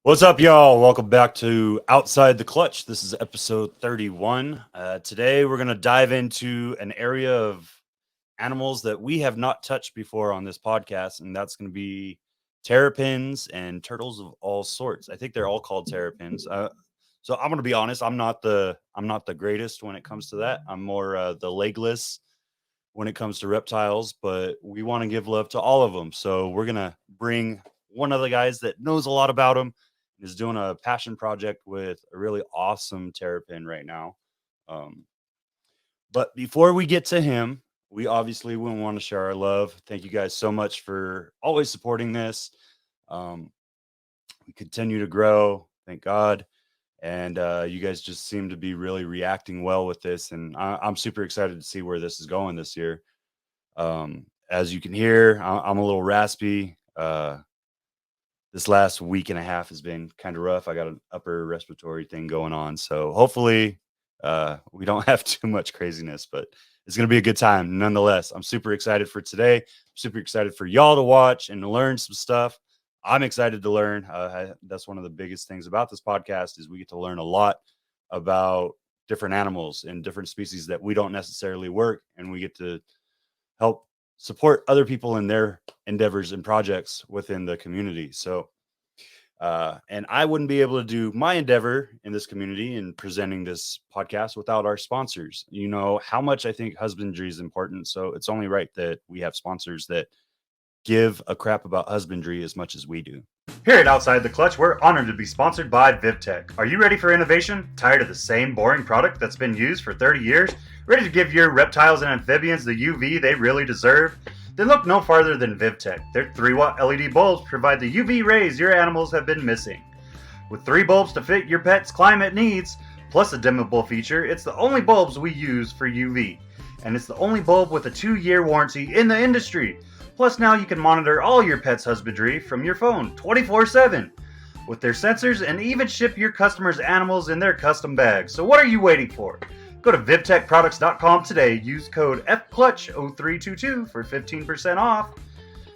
What's up, y'all? Welcome back to Outside the Clutch. This is episode 31. Today, we're going to dive into an area of animals that we have not touched before on this podcast, and that's going to be terrapins and turtles of all sorts. I think they're all called terrapins. So I'm going to be honest. I'm not the greatest when it comes to that. I'm more the legless when it comes to reptiles, but we want to give love to all of them. So we're going to bring one of the guys that knows a lot about them, is doing a passion project with a really awesome terrapin right now. Um, but before we get to him, we obviously want to share our love. Thank you guys so much for always supporting this. Um, we continue to grow, thank God. And you guys just seem to be really reacting well with this. And I'm super excited to see where this is going this year. As you can hear, I'm a little raspy. This last week and a half has been kind of rough. I got an upper respiratory thing going on. So hopefully we don't have too much craziness, but it's going to be a good time. Nonetheless, I'm super excited for today. I'm super excited for y'all to watch and to learn some stuff. I'm excited to learn. That's one of the biggest things about this podcast is we get to learn a lot about different animals and different species that we don't necessarily work, and we get to help support other people in their endeavors and projects within the community. So, and I wouldn't be able to do my endeavor in this community and presenting this podcast without our sponsors. You know how much I think husbandry is important. So it's only right that we have sponsors that give a crap about husbandry as much as we do. Here at Outside the Clutch, we're honored to be sponsored by VivTech. Are you ready for innovation? Tired of the same boring product that's been used for 30 years? Ready to give your reptiles and amphibians the UV they really deserve? Then look no farther than VivTech. Their 3-watt LED bulbs provide the UV rays your animals have been missing. With 3 bulbs to fit your pet's climate needs, plus a dimmable feature, it's the only bulbs we use for UV. And it's the only bulb with a 2-year warranty in the industry. Plus now you can monitor all your pet's husbandry from your phone 24/7 with their sensors, and even ship your customers' animals in their custom bags. So what are you waiting for? Go to vivtechproducts.com today, use code FCLUTCH0322 for 15% off,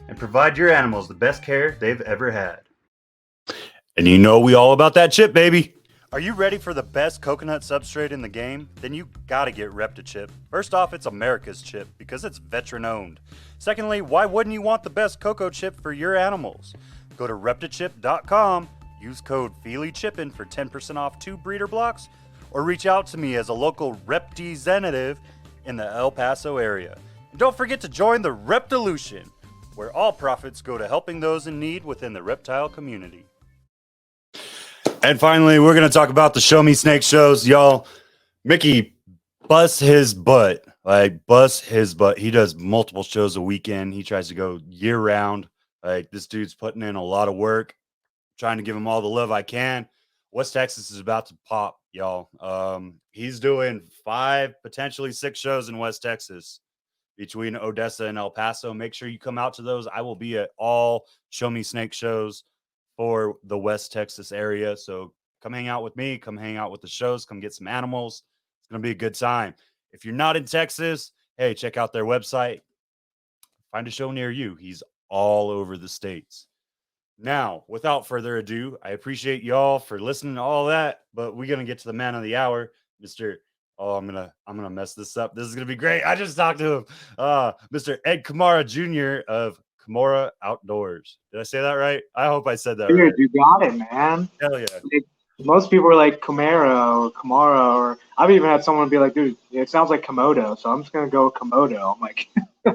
and provide your animals the best care they've ever had. And you know we all about that chip, baby. Are you ready for the best coconut substrate in the game? Then you gotta get ReptiChip. First off, it's America's chip because it's veteran owned. Secondly, why wouldn't you want the best cocoa chip for your animals? Go to reptichip.com, use code FEELYCHIPPIN for 10% off 2 breeder blocks, or reach out to me as a local representative in the El Paso area. And don't forget to join the Reptilution, where all profits go to helping those in need within the reptile community. And finally, we're going to talk about the Show Me Snake shows, y'all. Mickey busts his butt. He does multiple shows a weekend. He tries to go year round. Like, this dude's putting in a lot of work, trying to give him all the love I can. West Texas is about to pop, y'all. He's doing 5, potentially 6 shows in West Texas between Odessa and El Paso. Make sure you come out to those. I will be at all Show Me Snake shows for the West Texas area. So come hang out with me, come hang out with the shows, come get some animals. It's going to be a good time. If you're not in Texas, hey, check out their website. Find a show near you. He's all over the states. Now, without further ado, I appreciate y'all for listening to all that, but we're going to get to the man of the hour, Mr. Oh, I'm gonna mess this up. This is gonna be great. I just talked to him, Mr. Ed Komara Jr. of Komara Outdoors. Did I say that right? I hope I said that Dude, right. you got it, man. Hell yeah. Like, most people are like Komara or Komara, or I've even had someone be like, dude, it sounds like Komodo, so I'm just gonna go with Komodo.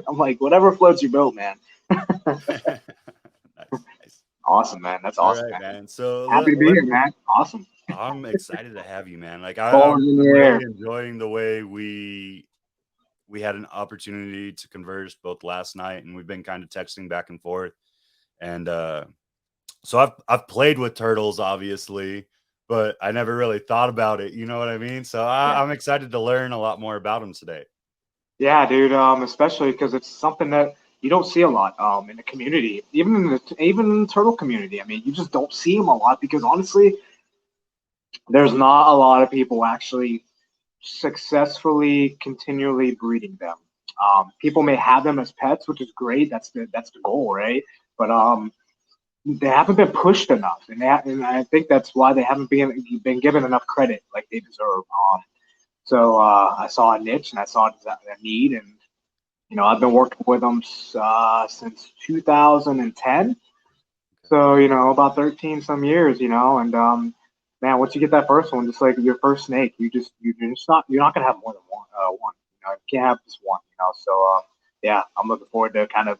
I'm like, whatever floats your boat, man. Nice. Awesome, man. That's All awesome, right, man. So Happy to be here, man. Awesome. I'm excited to have you, man. Like Balls I'm in the really air. enjoying the way we had an opportunity to converse both last night, and we've been kind of texting back and forth. And so I've played with turtles, obviously, but I never really thought about it. You know what I mean? So I'm excited to learn a lot more about them today. Yeah, dude. Especially because it's something that you don't see a lot in the community, even in the turtle community. I mean, you just don't see them a lot because honestly, there's not a lot of people actually successfully continually breeding them. People may have them as pets, which is great. That's the goal, right? But they haven't been pushed enough, and and I think that's why they haven't been given enough credit like they deserve. So I saw a niche and I saw a need, and I've been working with them since 2010. So about 13 some years, and man, once you get that first one, just like your first snake, you're not gonna have more than one. You can't have just one. So yeah, I'm looking forward to kind of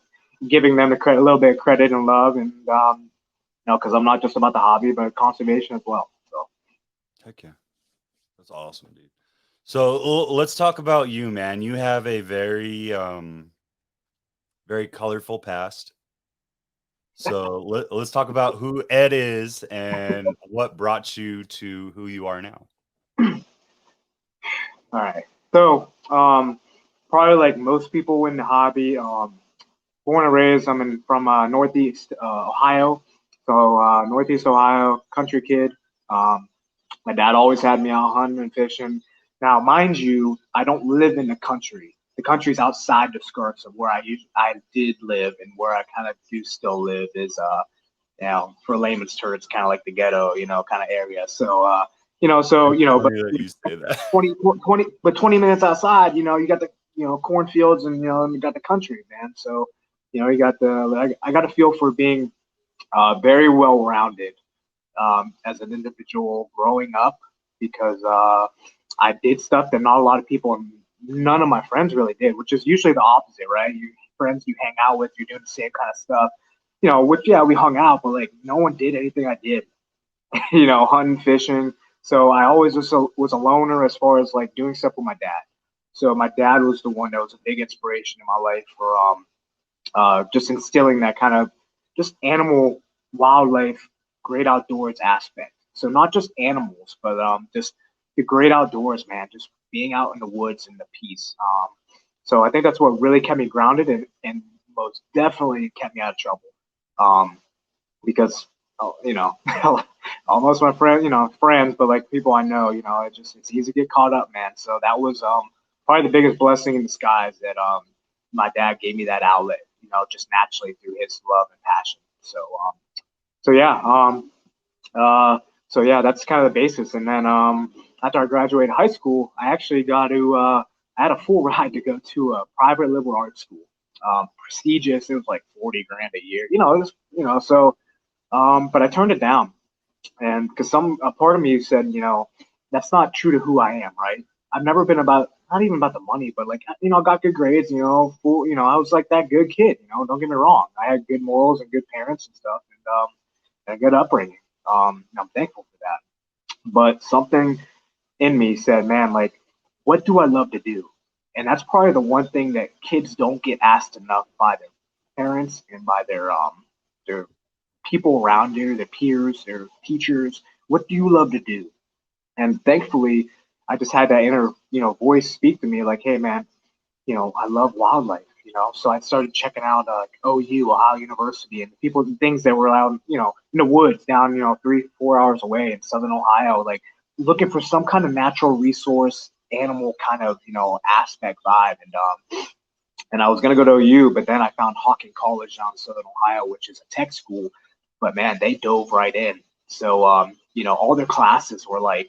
giving them a little bit of credit and love, and because I'm not just about the hobby, but conservation as well. So Heck yeah, that's awesome, dude. So let's talk about you, man. You have a very very colorful past. So let's talk about who Ed is and what brought you to who you are now. all right, so probably like most people in the hobby, born and raised, from Northeast Ohio, so Northeast Ohio, country kid. Um, My dad always had me out hunting and fishing. Now, mind you, I don't live in the country. The country's outside the skirts of where I did live, and where I kind of do still live is for layman's terms, it's kind of like the ghetto, kind of area. So but Funny that you say that. 20 minutes outside, you got the cornfields, and you got the country, man. So you got I got a feel for being very well rounded as an individual growing up, because I did stuff that not a lot of people, and none of my friends really did, which is usually the opposite, right? Your friends you hang out with, you're doing the same kind of stuff. Which, yeah, we hung out, but like no one did anything I did, hunting, fishing. So I always was a loner as far as like doing stuff with my dad. So my dad was the one that was a big inspiration in my life for just instilling that kind of just animal, wildlife, great outdoors aspect. So not just animals, but just the great outdoors, man. Just being out in the woods and the peace. So I think that's what really kept me grounded, and most definitely kept me out of trouble. Because almost my friends, but like people I know, it's easy to get caught up, man. So that was probably the biggest blessing in disguise, that my dad gave me that outlet, just naturally through his love and passion. So yeah, that's kind of the basis. And then after I graduated high school, I actually got to I had a full ride to go to a private liberal arts school, prestigious. It was like 40 grand a year, so. But I turned it down, and because a part of me said, that's not true to who I am, right? I've never been not even about the money, but like, I got good grades, I was like that good kid, don't get me wrong. I had good morals and good parents and stuff, and a good upbringing. And I'm thankful for that. But something in me said, man, like, what do I love to do? And that's probably the one thing that kids don't get asked enough by their parents and by their people around you, their peers, their teachers. What do you love to do? And thankfully, I just had that inner, voice speak to me like, hey, man, I love wildlife, So I started checking out OU, Ohio University, and things that were out, in the woods down, 3-4 hours away in southern Ohio, like looking for some kind of natural resource, animal kind of, aspect vibe. And I was going to go to OU, but then I found Hawking College down in southern Ohio, which is a tech school. But man, they dove right in. So, all their classes were like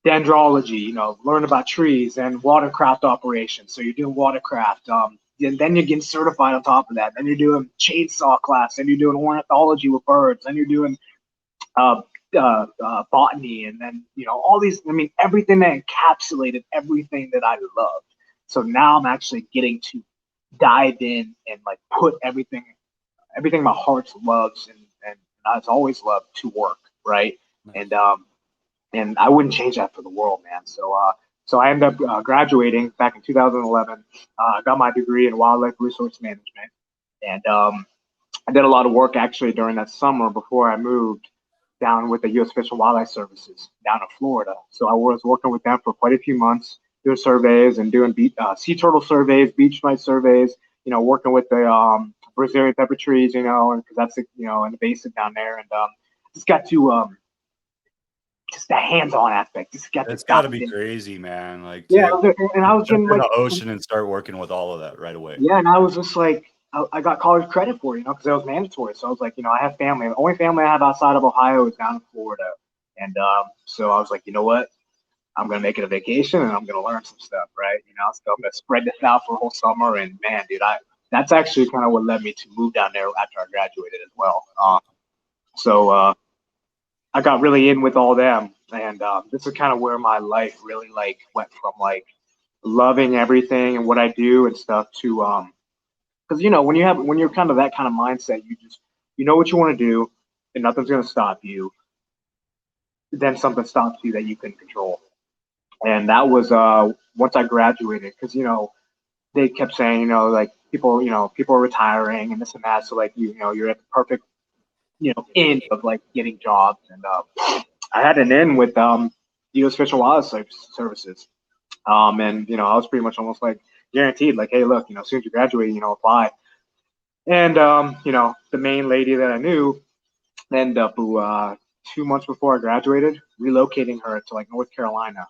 dendrology, learn about trees, and watercraft operations. So you're doing watercraft. And then you're getting certified on top of that. Then you're doing chainsaw class. Then you're doing ornithology with birds. Then you're doing botany. And then, all these, everything that encapsulated everything that I loved. So now I'm actually getting to dive in and like put everything my heart loves and I've always loved to work, right? And I wouldn't change that for the world, man. So I ended up graduating back in 2011. I got my degree in wildlife resource management, and I did a lot of work actually during that summer before I moved down with the U.S. Fish and Wildlife Services down in Florida. So I was working with them for quite a few months, doing surveys and doing sea turtle surveys, beach mite surveys. Working with the Brazilian pepper trees, and because that's in the basin down there, and just got to just the hands-on aspect. Just got It's to got to be crazy, man. Like yeah, to and I was jump in in like the ocean and start working with all of that right away. yeah, and I was just like I got college credit for it, because it was mandatory. So I was like, I have family. The only family I have outside of Ohio is down in Florida. And so I was like, you know what? I'm going to make it a vacation and I'm going to learn some stuff, right? So I'm going to spread this out for a whole summer. And man, dude, that's actually kind of what led me to move down there after I graduated as well. So I got really in with all them. And this is kind of where my life really like went from like loving everything and what I do and stuff to, because when you're kind of that kind of mindset, you know what you want to do and nothing's going to stop you. Then something stops you that you can control. And that was once I graduated, because they kept saying, like people are retiring and this and that, so like you're at the perfect end of like getting jobs. And I had an in with U.S. Fish and Wildlife Services, and I was pretty much almost like guaranteed, like, hey, look, as soon as you graduate, apply. And the main lady that I knew ended up 2 months before I graduated relocating her to like North Carolina.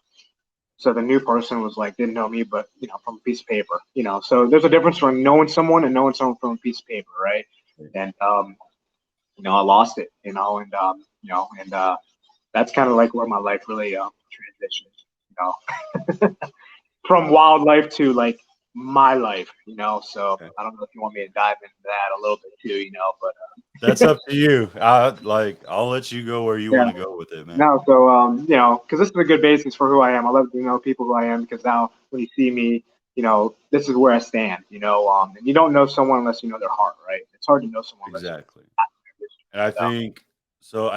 So the new person was like, didn't know me, but from a piece of paper, so there's a difference from knowing someone and knowing someone from a piece of paper. Right. And, I lost it, and that's kind of like where my life really transitioned, from wildlife to like my life, so Okay. I don't know if you want me to dive into that a little bit too, but That's up to you. I'll let you go where you yeah. want to go with it, man. No, so because this is a good basis for who I am. I love to know people who I am, because now when you see me, this is where I stand. And you don't know someone unless you know their heart, right? It's hard to know someone unless Exactly. And I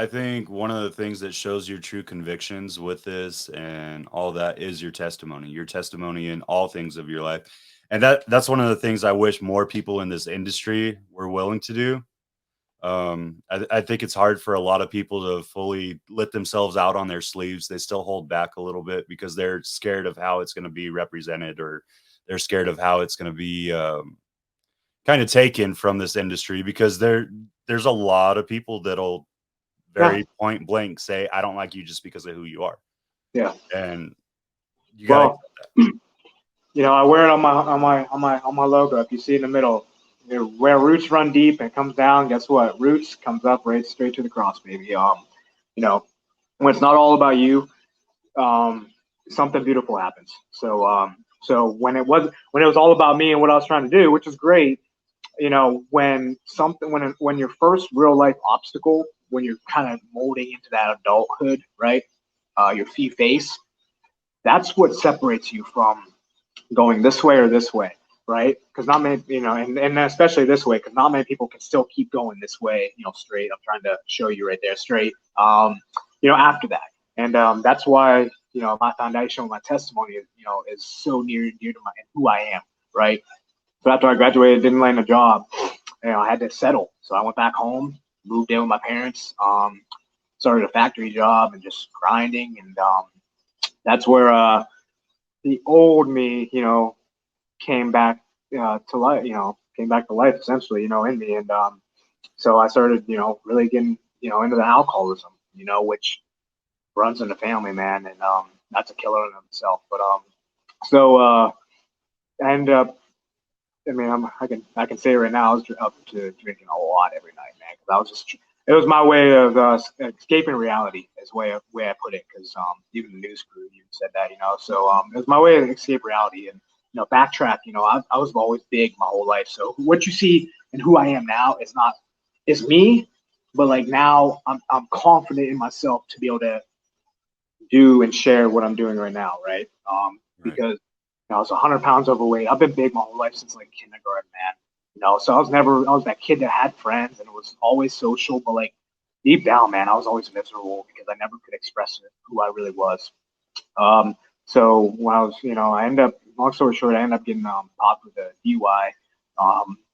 think one of the things that shows your true convictions with this and all that is your testimony in all things of your life. And that's one of the things I wish more people in this industry were willing to do. I think it's hard for a lot of people to fully let themselves out on their sleeves. They still hold back a little bit because they're scared of how it's going to be represented, or they're scared of how it's going to be kind of taken from this industry, because there's a lot of people that'll very point blank say, I don't like you just because of who you are. Yeah. And you gotta I wear it on my logo. If you see in the middle, where roots run deep and comes down, guess what? Roots comes up right straight to the cross, baby. When it's not all about you, something beautiful happens. So when it was all about me and what I was trying to do, which is great, when your first real life obstacle, when you're kind of molding into that adulthood, right? Your fee face, that's what separates you from going this way or this way, right? Because not many, and especially this way, because not many people can still keep going this way, straight. I'm trying to show you right there, straight. After that, and that's why my foundation, my testimony, is so near and dear to who I am, right? So after I graduated, didn't land a job, I had to settle. So I went back home, moved in with my parents, started a factory job, and just grinding, and that's where the old me, came back to life, came back to life essentially, in me. And so I started, really getting, into the alcoholism, which runs in the family, man. And that's a killer in itself. But so I ended up, I can say right now, I was up to drinking a lot every night, man. Because it was my way of escaping reality, is way I put it. Because even the news crew even said that, So it was my way to escape reality and backtrack. I was always big my whole life. So what you see and who I am now is me, but like now I'm confident in myself to be able to do and share what I'm doing right now, right? Because I was 100 pounds overweight. I've been big my whole life since like kindergarten, man. So I was that kid that had friends and was always social, but like deep down, man, I was always miserable because I never could express who I really was. So when I was, I ended up, long story short, I ended up getting popped with a DUI,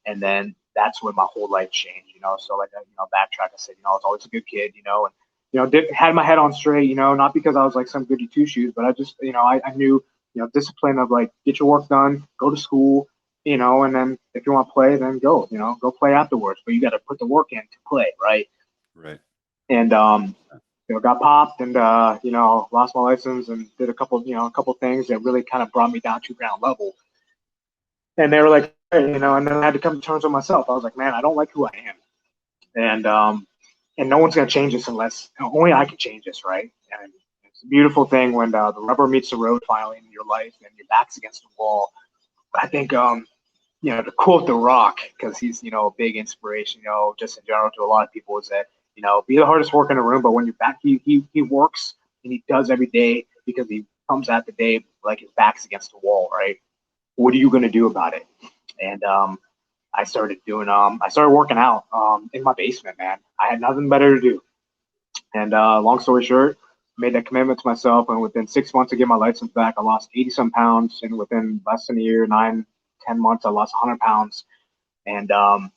and then that's when my whole life changed. So like backtrack, I said, I was always a good kid, and had my head on straight, not because I was like some goody two shoes, but I just, I knew, discipline of like get your work done, go to school, and then if you want to play, then go, go play afterwards. But you got to put the work in to play, right? Right. And got popped and lost my license and did a couple things that really kind of brought me down to ground level. And they were like, you know, and then I had to come to terms with myself. I was like, man, I don't like who I am. And no one's going to change this unless only I can change this, right? And it's a beautiful thing when the rubber meets the road finally in your life and your back's against the wall. I think, you know, to quote The Rock, because he's, you know, a big inspiration, you know, just in general to a lot of people, is that, you know, be the hardest worker in the room, but when you're back, he works and he does every day because he comes at the day like his back's against the wall, right? What are you going to do about it? And I started working out in my basement, man. I had nothing better to do. And long story short, made that commitment to myself. And within 6 months of getting my license back, I lost 80 some pounds. And within less than a year, 9, 10 months, I lost 100 pounds. And and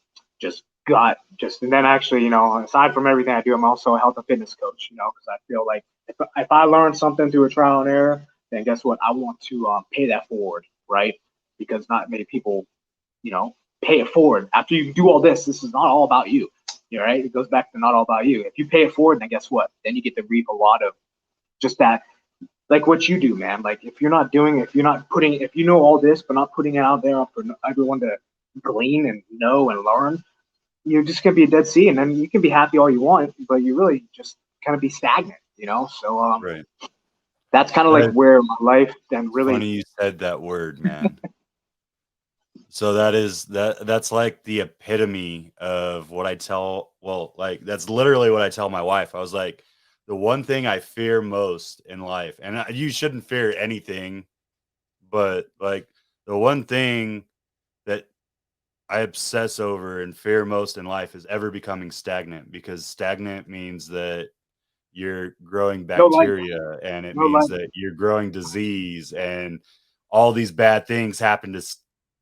then actually, you know, aside from everything I do, I'm also a health and fitness coach, you know, because I feel like if I learn something through a trial and error, then guess what? I want to pay that forward, right? Because not many people, you know, pay it forward. After you do all this is not all about you. You're right. It goes back to not all about you. If you pay it forward, then guess what? Then you get to reap a lot of just that, like what you do, man. Like if you're not doing, if you know all this, but not putting it out there for everyone to glean and know and learn, you're just going to be a dead sea. And then you can be happy all you want, but you really just kind of be stagnant, you know? So Right. that's kind of like where my life then really. Funny you said that word, man. So that's like the epitome of what I tell, well, like that's literally what I tell my wife. I was like, the one thing I fear most in life, and you shouldn't fear anything, but like the one thing that I obsess over and fear most in life is ever becoming stagnant, because stagnant means that you're growing No life, bacteria, and it no means life. that you're growing disease, and all these bad things happen to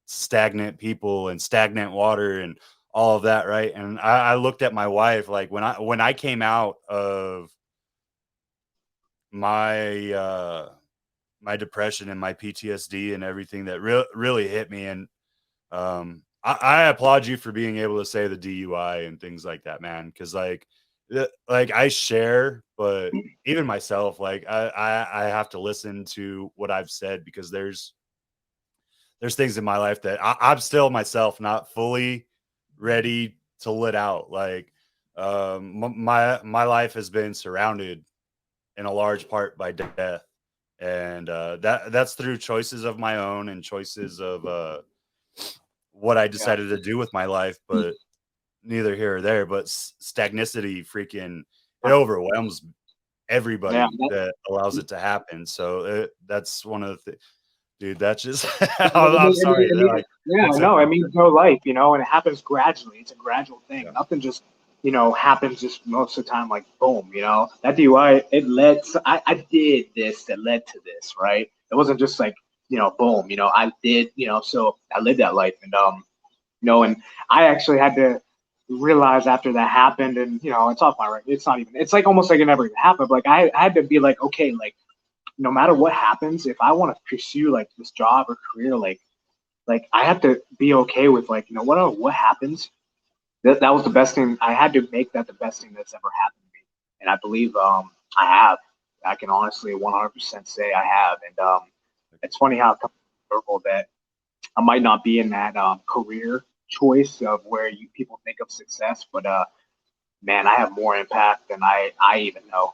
stagnant people and stagnant water and all of that, right? And I looked at my wife, like when I came out of my my depression and my PTSD and everything that really hit me, and I applaud you for being able to say the DUI and things like that, man. Because like I share, but even myself, like I have to listen to what I've said, because there's things in my life that I'm still myself not fully ready to let out. Like my life has been surrounded in a large part by death, and that's through choices of my own and choices of what I Yeah, decided to do with my life, but neither here or there. But stagnicity, freaking, it overwhelms yeah, everybody that allows it to happen. So that's one of the things, dude. That's just I'm sorry. Like, yeah, it's no, it means no life, you know, and it happens gradually. It's a gradual thing. yeah, Nothing just, you know, happens just most of the time, like boom, you know. That DUI, it led to, I did this that led to this, right? It wasn't just like, you know, boom, you know, I did, you know, so I lived that life. And you know, and I actually had to realize after that happened, and you know, it's off my record. It's not even, it's like almost like it never even happened. But like I had to be like, okay, like no matter what happens, if I want to pursue like this job or career, like I have to be okay with, like, you know, what happens. That was the best thing. I had to make that the best thing that's ever happened to me, and I believe I have. I can honestly 100% say I have. And it's funny how it comes full circle that I might not be in that career choice of where people think of success, but man, I have more impact than I even know,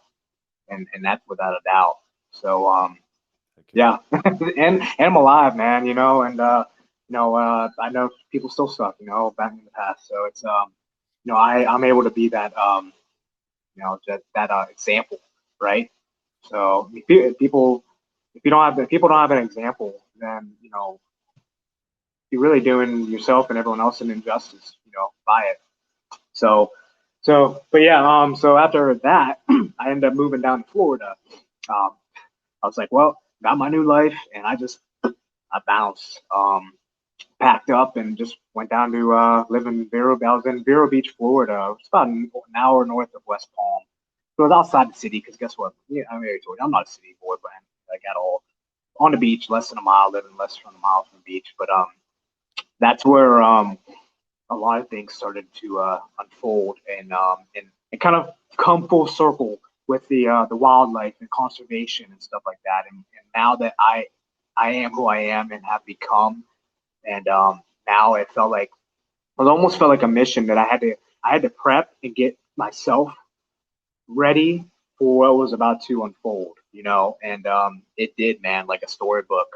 and that's without a doubt. So yeah, and I'm alive, man. You know, and you know, I know people still suck, you know, back in the past. So it's you know, I'm able to be that you know, that example, right? So if people don't have an example, then you know, you're really doing yourself and everyone else an injustice, you know, by it. So, but yeah, so after that, I ended up moving down to Florida. I was like, well, got my new life, and I bounced, packed up, and just went down to live in Vero. I was in Vero Beach, Florida. It's about an hour north of West Palm. So it was outside the city, because guess what? Yeah, I already told you, I'm not a city boy, but I got all on the beach, less than a mile, living less than a mile from the beach. But that's where a lot of things started to unfold, and kind of come full circle with the wildlife and conservation and stuff like that. And now that I am who I am and have become, and now it almost felt like a mission that I had to prep and get myself ready for what was about to unfold, and it did, man, like a storybook.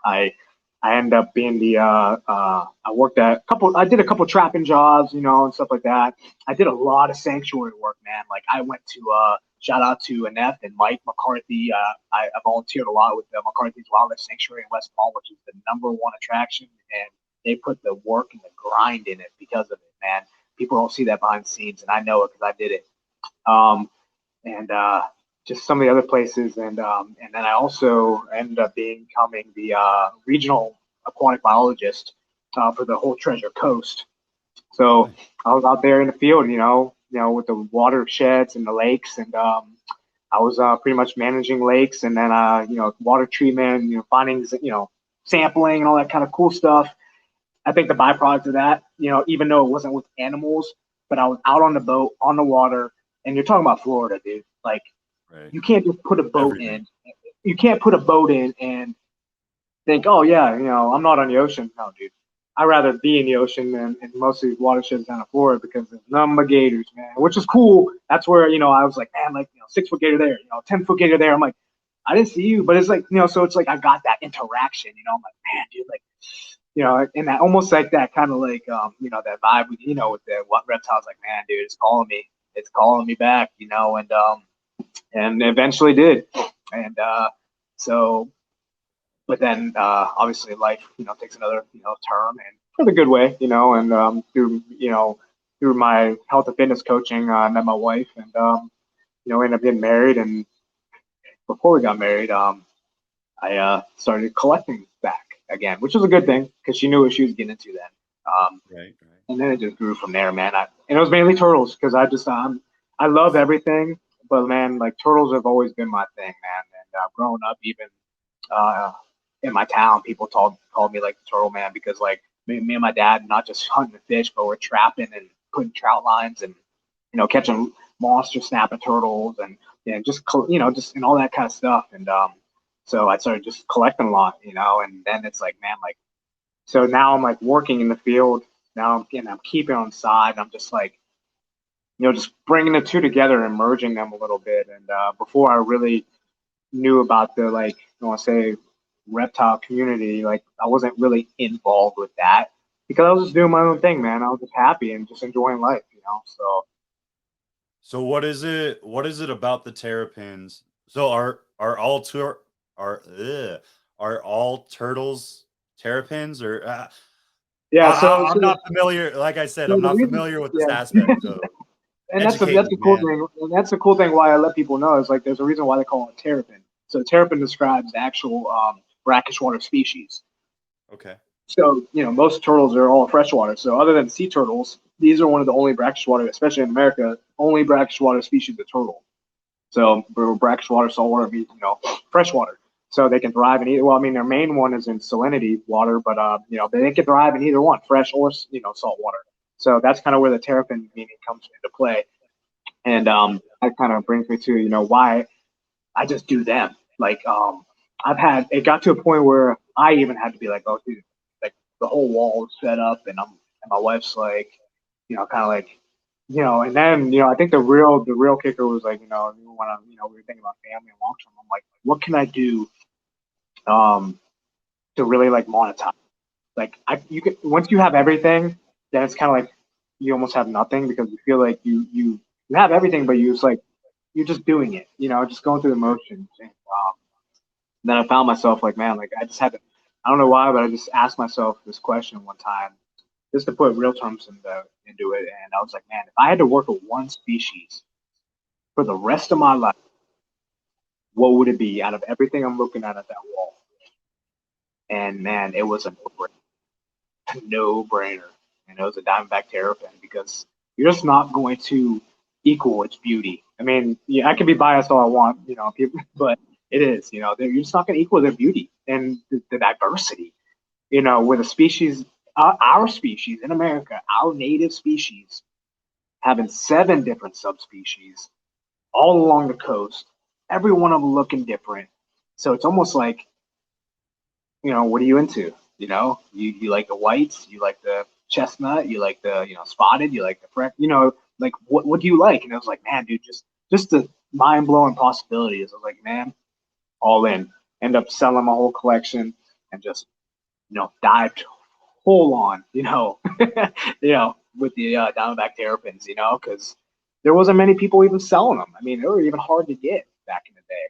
I I ended up being I did a couple trapping jobs, and stuff like that. I did a lot of sanctuary work, man. Like I went to shout out to Annette and Mike McCarthy. I volunteered a lot with the McCarthy's Wildlife Sanctuary in West Palm, which is the #1 attraction, and they put the work and the grind in it because of it, man. People don't see that behind the scenes, and I know it because I did it. And just some of the other places, and then I also ended up becoming the regional aquatic biologist for the whole Treasure Coast. So I was out there in the field, with the watersheds and the lakes, and I was pretty much managing lakes, and then water treatment, findings, sampling and all that kind of cool stuff. I think the byproduct of that, even though it wasn't with animals, but I was out on the boat, on the water, and you're talking about Florida, dude. Like, Right. you can't just put a boat Everything. in. You can't put a boat in and think, oh yeah, I'm not on the ocean. No, dude. I'd rather be in the ocean than in most of these watersheds down in Florida because there's nothing but gators, man. Which is cool. That's where I was like, man, like 6-foot gator there, 10-foot gator there. I'm like, I didn't see you, but it's like so it's like I got that interaction. I'm like, man, dude, like and that almost like that kind of like that vibe, with the what reptiles, like, man, dude, it's calling me back, and eventually did, and so. But then obviously life, takes another, turn, and for the good way, and through my health and fitness coaching, I met my wife, and ended up getting married. And before we got married, I started collecting back again, which was a good thing because she knew what she was getting into then. Right. And then it just grew from there, man. And it was mainly turtles because I love everything, but man, like turtles have always been my thing, man. And growing up, even uh, in my town, people called me like the turtle man because like me and my dad not just hunting the fish, but we're trapping and putting trout lines and catching monster snapping turtles and just just and all that kind of stuff. And so I started just collecting a lot, and then it's like, man, like, so now I'm like working in the field now, and I'm keeping on side, and I'm just like, just bringing the two together and merging them a little bit. And before I really knew about the, like, I want to say, reptile community, like I wasn't really involved with that because I was just doing my own thing, man. I was just happy and just enjoying life, So what is it? What is it about the terrapins? So are all are all turtles terrapins, or Yeah, so I'm not familiar. Like I said, so I'm the not reason, familiar with this yeah, aspect. So and educate that's me, a cool man. thing, and that's a cool thing why I let people know is like there's a reason why they call it terrapin. So terrapin describes the actual brackish water species. Okay. So, most turtles are all freshwater. So, other than sea turtles, these are one of the only brackish water, especially in America, only brackish water species of turtle. So, brackish water, saltwater, freshwater. So they can thrive in either. Well, I mean, their main one is in salinity water, but they can thrive in either one, fresh or salt water. So that's kind of where the terrapin meaning comes into play, and that kind of brings me to why I just do them. Like it got to a point where I even had to be like, oh, dude, like the whole wall is set up, and my wife's like, kind of like, and then I think the real kicker was like, when we were thinking about family and long term, I'm like, what can I do to really like monetize? Like you can, once you have everything, then it's kind of like you almost have nothing because you feel like you have everything, but you're just doing it, just going through the motions. And then I found myself like, man, like I just had to, I don't know why, but I just asked myself this question one time, just to put real terms into it. And I was like, man, if I had to work with one species for the rest of my life, what would it be out of everything I'm looking at that wall? And man, it was a no-brainer. And it was a Diamondback Terrapin because you're just not going to equal its beauty. I mean, yeah, I can be biased all I want, people, but it is, you're just not going to equal their beauty and the diversity, with a species, our species in America, our native species, having 7 different subspecies all along the coast, every one of them looking different. So it's almost like, what are you into? You know, you like the whites, you like the chestnut, you like the spotted, you like the like what do you like? And I was like, man, dude, just the mind blowing possibilities. I was like, man, all in. End up selling my whole collection and just dived full on, with the Diamondback Terrapins, because there wasn't many people even selling them. I mean, they were even hard to get back in the day.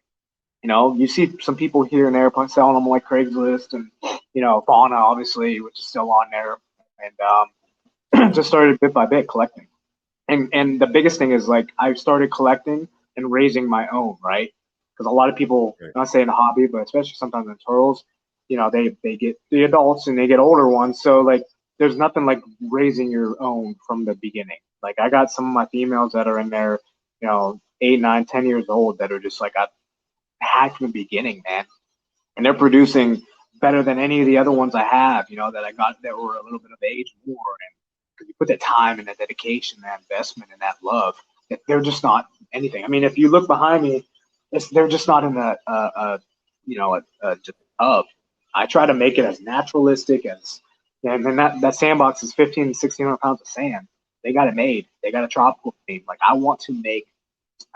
You see some people here and there selling them like Craigslist and Fauna, obviously, which is still on there, and just started bit by bit collecting. And the biggest thing is like I started collecting and raising my own, right? Because a lot of people, not saying a hobby, but especially sometimes in turtles, they get the adults and they get older ones. So like there's nothing like raising your own from the beginning. Like I got some of my females that are in there, 8, 9, 10 years old that are just like I had from the beginning, man. And they're producing better than any of the other ones I have, that I got that were a little bit of age more. And because you put that time and that dedication, that investment, and that love, they're just not anything. I mean, if you look behind me, they're just not in just tub. I try to make it as naturalistic as, and then that sandbox is 15 to 1600 pounds of sand. They got it made. They got a tropical theme. Like I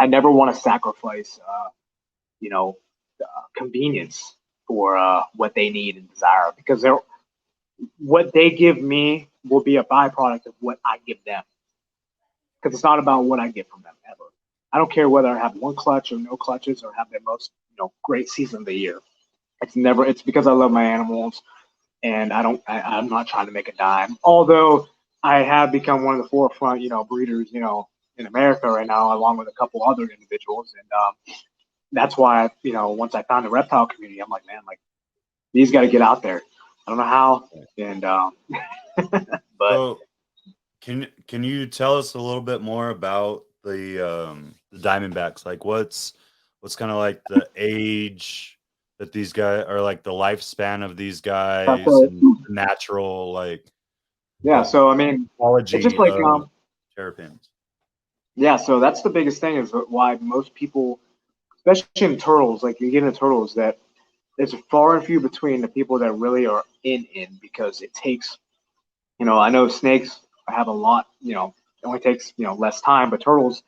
never want to sacrifice, you know, convenience for what they need and desire, because what they give me will be a byproduct of what I give them. Because it's not about what I get from them ever. I don't care whether I have one clutch or no clutches or have the most great season of the year. It's because I love my animals, and I'm not trying to make a dime. Although I have become one of the forefront breeders in America right now, along with a couple other individuals, and that's why once I found the reptile community, I'm like, man, like these got to get out there. I don't know how, and but So can you tell us a little bit more about the Diamondbacks? Like what's kind of like the age that these guys are, like the lifespan of these guys, and natural like yeah. So I mean, it's just ecology like of terrapins. yeah. So that's the biggest thing is why most people, especially in turtles, like you get into turtles, that it's far and few between the people that really are in because it takes, I know snakes have a lot, it only takes less time, but turtles,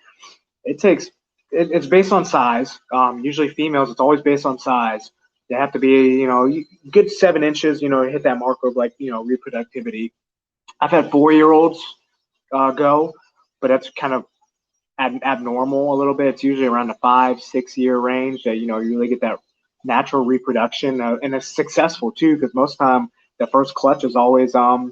it takes it's based on size. Usually females, it's always based on size. They have to be good 7 inches, hit that marker of like reproductivity. I've had 4-year-olds go, but that's kind of abnormal a little bit. It's usually around the 5-6 year range that you really get that natural reproduction, and it's successful too, because most time the first clutch is always a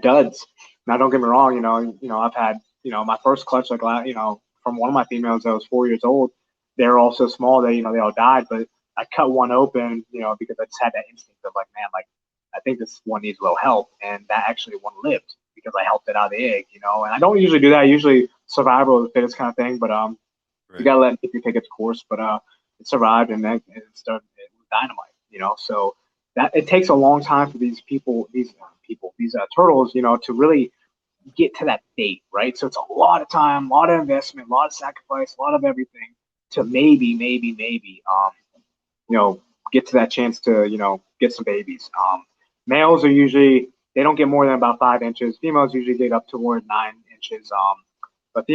duds. Now don't get me wrong, I've had my first clutch like from one of my females that was 4 years old. They're all so small that they all died, but I cut one open, because I just had that instinct of like, man, like I think this one needs a little help, and that actually one lived because I helped it out of the egg, And I don't usually do that. I usually survival of the fittest kind of thing, but you gotta let it take its course. But it survived, and then it started with dynamite, So that it takes a long time for these turtles, to really get to that date, right? So it's a lot of time, a lot of investment, a lot of sacrifice, a lot of everything to maybe, get to that chance to, get some babies. Males are usually, they don't get more than about 5 inches. Females usually get up toward 9 inches. But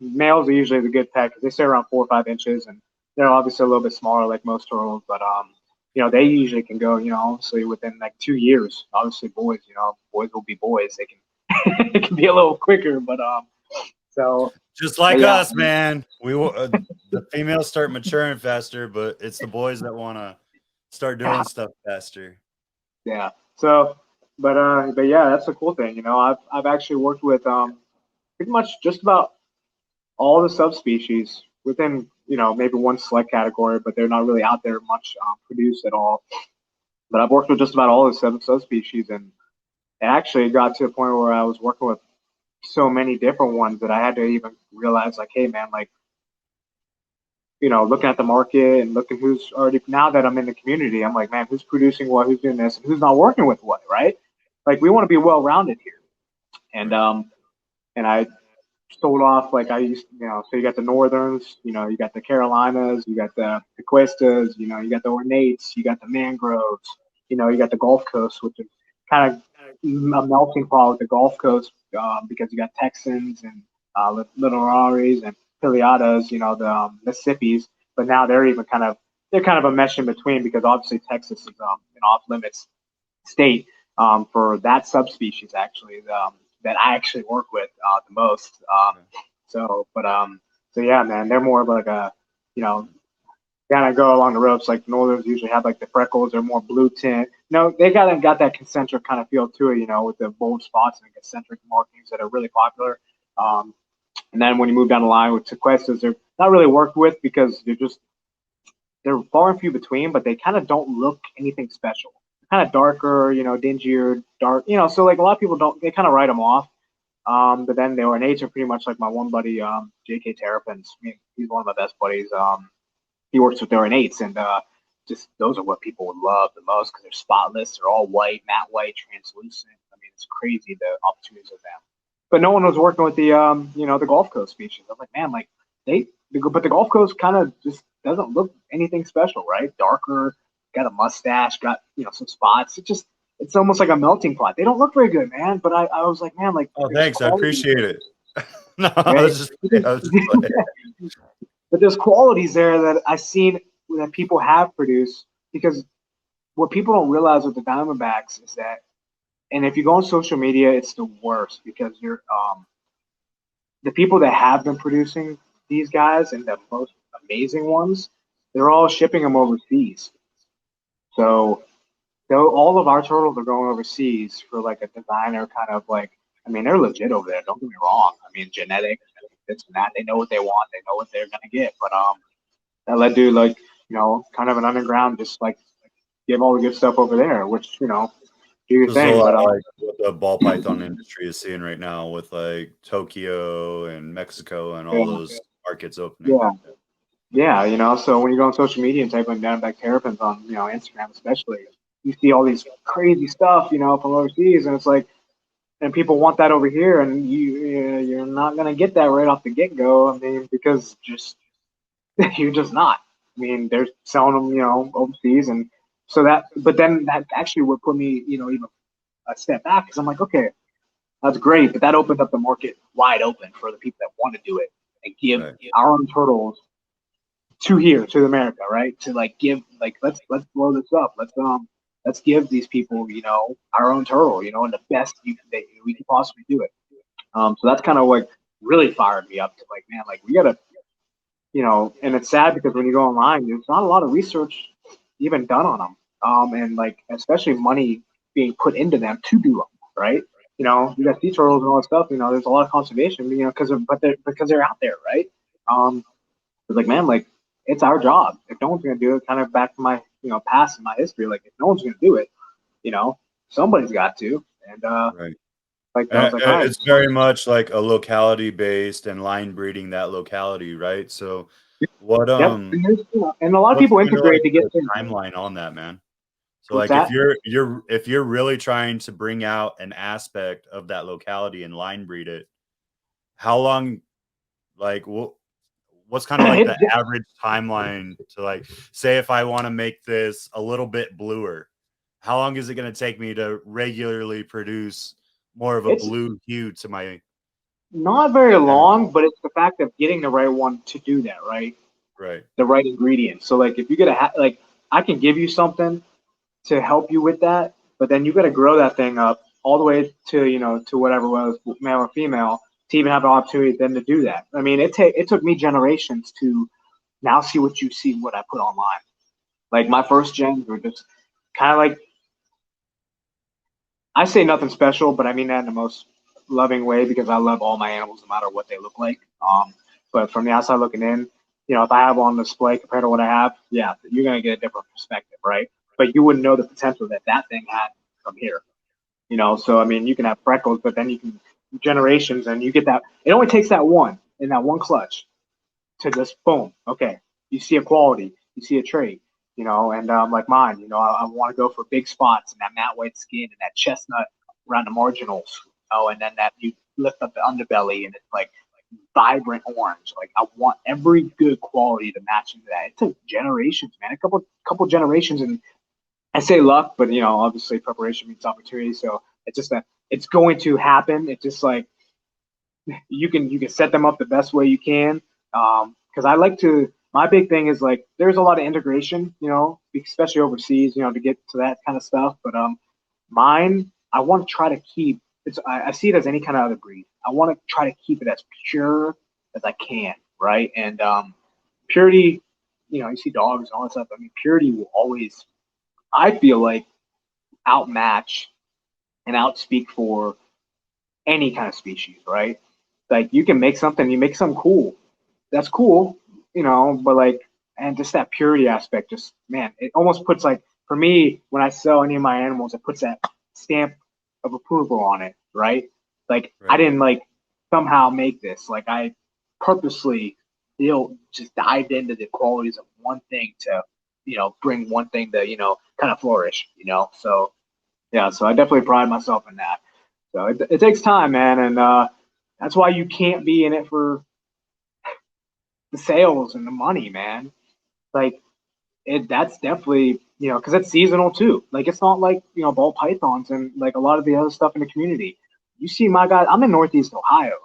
males are usually the good pet because they stay around 4 or 5 inches, and they're obviously a little bit smaller like most turtles, but they usually can go, obviously within like 2 years. Obviously, boys, boys will be boys. They can it can be a little quicker, but so Just like yeah, us, man. The females start maturing faster, but it's the boys that want to start doing stuff faster. yeah. So, but yeah, that's the cool thing. I've actually worked with pretty much just about all the subspecies within maybe one select category, but they're not really out there much produced at all. But I've worked with just about all the 7 subspecies, and it actually got to a point where I was working with so many different ones that I had to even realize, like, hey, man, like, looking at the market and looking who's already, now that I'm in the community, I'm like, man, who's producing what, who's doing this, and who's not working with what, right? Like, we want to be well rounded here. And and I sold off, like I used, so you got the Northerns, you got the Carolinas, you got the Questas, you got the Ornates, you got the Mangroves, you got the Gulf Coast, which is kind of a melting pot with the Gulf Coast because you got Texans and Little Raris and Pileatas, the Mississippis, but now they're kind of a mesh in between because obviously Texas is an off limits state for that subspecies actually that I actually work with the most. So yeah, man, they're more of like a kind of go along the ropes. Like Northerns usually have like the freckles or more blue tint. No, they got that concentric kind of feel to it, with the bold spots and concentric markings that are really popular. And then when you move down the line with sequesters, they're not really worked with because they're far and few between, but they kind of don't look anything special. They're kind of darker, dingier, dark, so like a lot of people they kind of write them off. But then the ornates are pretty much like my one buddy, JK Terrapins. I mean, he's one of my best buddies. He works with the ornates, and just those are what people would love the most because they're spotless. They're all white, matte white, translucent. I mean, it's crazy the opportunities of them. But no one was working with the the Gulf Coast species. I'm like, man, like but the Gulf Coast kind of just doesn't look anything special, right? Darker, got a mustache, got some spots. It's almost like a melting pot. They don't look very good, man. But I was like, man, like. Oh, thanks. I appreciate it. No, right? I was just like... But there's qualities there that I've seen that people have produced because what people don't realize with the Diamondbacks is that, and if you go on social media, it's the worst because you're the people that have been producing these guys and the most amazing ones, they're all shipping them overseas. So all of our turtles are going overseas for like a designer kind of like, I mean, they're legit over there. Don't get me wrong. I mean, genetics, this and that. They know what they want. They know what they're gonna get. But that led to like, kind of an underground, just like give all the good stuff over there, which do your thing. But like what the ball python industry is seeing right now with like Tokyo and Mexico and all those markets opening. Yeah. So when you go on social media and type in Diamondback Terrapins on Instagram especially, you see all these crazy stuff from overseas, and it's like. And people want that over here, and you're not gonna get that right off the get go. I mean, because you're just not. I mean, they're selling them, overseas, and so but then that actually would put me, even a step back because I'm like, okay, that's great, but that opened up the market wide open for the people that want to do it and give our own turtles to America, right? To like give, like let's blow this up. Let's give these people, our own turtle, and the best we can possibly do it. So that's kind of like really fired me up to like, man, like we gotta, and it's sad because when you go online, there's not a lot of research even done on them, and like especially money being put into them to do them, right? You got sea turtles and all that stuff. There's a lot of conservation, because they're out there, right? It's like, man, like it's our job. If no one's gonna do it, kind of back to my past and my history, like if no one's gonna do it, somebody's got to. And like I was like, all right. It's very much like a locality based and line breeding that locality, right? So what and a lot of people integrate to get the timeline on that, man. So What's like that? if you're really trying to bring out an aspect of that locality and line breed it, how long, like what's kind of like the average timeline to like say if I want to make this a little bit bluer, how long is it going to take me to regularly produce more of a blue hue to my? Not very long, but it's the fact of getting the right one to do that, right? Right. The right ingredients. So like if you get like I can give you something to help you with that, but then you got to grow that thing up all the way to to whatever was male or female to even have an opportunity then to do that. I mean, it took me generations to now see what I put online. Like my first gens were just kind of like, I say nothing special, but I mean that in the most loving way because I love all my animals no matter what they look like. But from the outside looking in, if I have one on display compared to what I have, yeah, you're gonna get a different perspective, right? But you wouldn't know the potential that thing had from here. So I mean, you can have freckles, but then you can generations, and you get that. It only takes that one in that one clutch to just boom. Okay, you see a quality, you see a trait, and like mine, I want to go for big spots and that matte white skin and that chestnut around the marginals. And then that you lift up the underbelly and it's like vibrant orange. Like I want every good quality to match into that. It took generations, man. A couple generations, and I say luck, but obviously preparation means opportunity. So it's just that it's going to happen. It's just like you can set them up the best way you can. Because I like to. My big thing is like there's a lot of integration, especially overseas, to get to that kind of stuff. But mine, I want to try to keep. I see it as any kind of other breed. I want to try to keep it as pure as I can, right? And purity, you see dogs and all that stuff. I mean, purity will always, I feel like, outmatch and outspeak for any kind of species, right? Like you can make something, you make something cool. That's cool, but like, and just that purity aspect, just man, it almost puts like for me when I sell any of my animals, it puts that stamp of approval on it, right? Like I Right. didn't like somehow make this. Like I purposely just dived into the qualities of one thing to, bring one thing to, kind of flourish, So yeah, so I definitely pride myself in that. So it takes time, man, and that's why you can't be in it for the sales and the money, man. Like that's definitely because it's seasonal too. Like it's not like ball pythons and like a lot of the other stuff in the community. You see my guys. I'm in Northeast Ohio.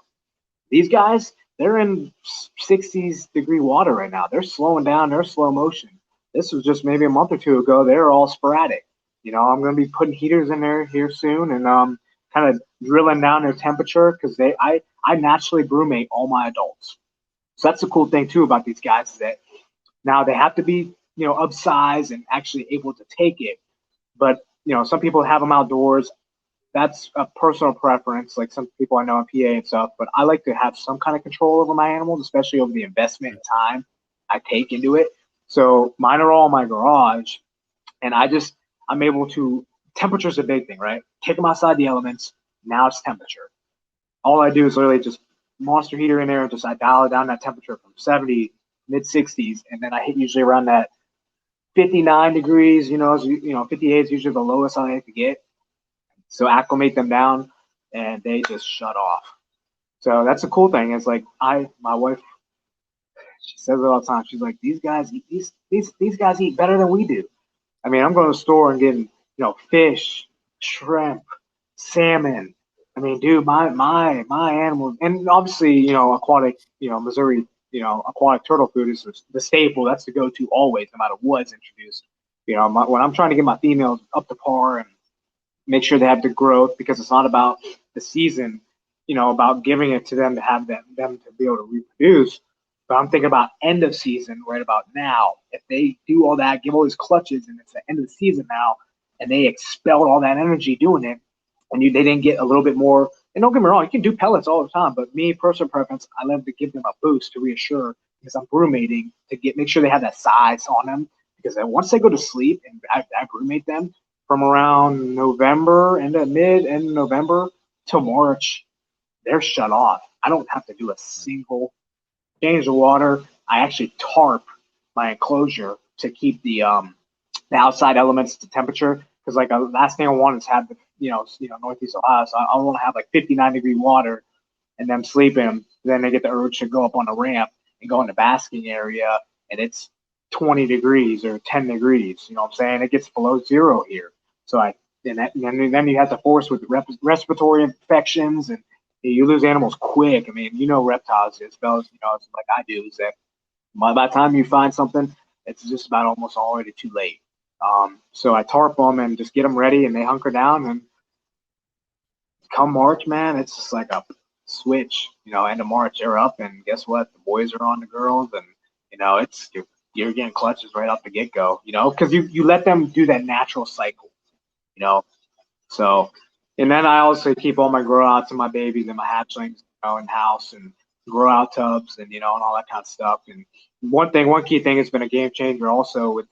These guys, they're in 60s degree water right now. They're slowing down. They're slow motion. This was just maybe a month or two ago. They're all sporadic. I'm going to be putting heaters in there here soon and kind of drilling down their temperature because I naturally brumate all my adults. So that's the cool thing too about these guys is that now they have to be of size and actually able to take it. But some people have them outdoors. That's a personal preference. Like some people I know in PA and stuff, but I like to have some kind of control over my animals, especially over the investment and time I take into it. So mine are all in my garage, and I'm able to. Temperature's a big thing, right? Kick them outside the elements. Now it's temperature. All I do is literally just monster heater in there and just I dial it down that temperature from 70 mid 60s, and then I hit usually around that 59 degrees. 58 is usually the lowest I like to get. So acclimate them down, and they just shut off. So that's the cool thing. Is like my wife, she says it all the time. She's like, these guys eat these guys eat better than we do. I mean, I'm going to the store and getting fish, shrimp, salmon. I mean, dude, my animals, and obviously aquatic, Missouri, aquatic turtle food is the staple. That's the go-to always, no matter what's introduced. When I'm trying to get my females up to par and make sure they have the growth because it's not about the season, about giving it to them to have them to be able to reproduce. But I'm thinking about end of season right about now. If they do all that, give all these clutches, and it's the end of the season now, and they expelled all that energy doing it, and they didn't get a little bit more. And don't get me wrong, you can do pellets all the time, but me, personal preference, I love to give them a boost to reassure because I'm brumating to make sure they have that size on them. Because once they go to sleep and I brumate them, from around November into end November till March, they're shut off. I don't have to do a single change the water. I actually tarp my enclosure to keep the outside elements to temperature because like last thing I want is have the Northeast Ohio. So I want to have like 59-degree water and them sleeping. Then they get the urge to go up on the ramp and go in the basking area and it's 20 degrees or 10 degrees. You know what I'm saying? It gets below zero here. So and then you have to force with respiratory infections and you lose animals quick. I mean, reptiles as well as like I do is that by the time you find something, it's just about almost already too late. So I tarp them and just get them ready, and they hunker down. And come March, man, it's just like a switch. End of March, they're up, and guess what? The boys are on the girls, and it's you're getting clutches right off the get go. Because you let them do that natural cycle. So, and then I also keep all my grow outs and my babies and my hatchlings, in house and grow out tubs and and all that kind of stuff. And one key thing has been a game changer also with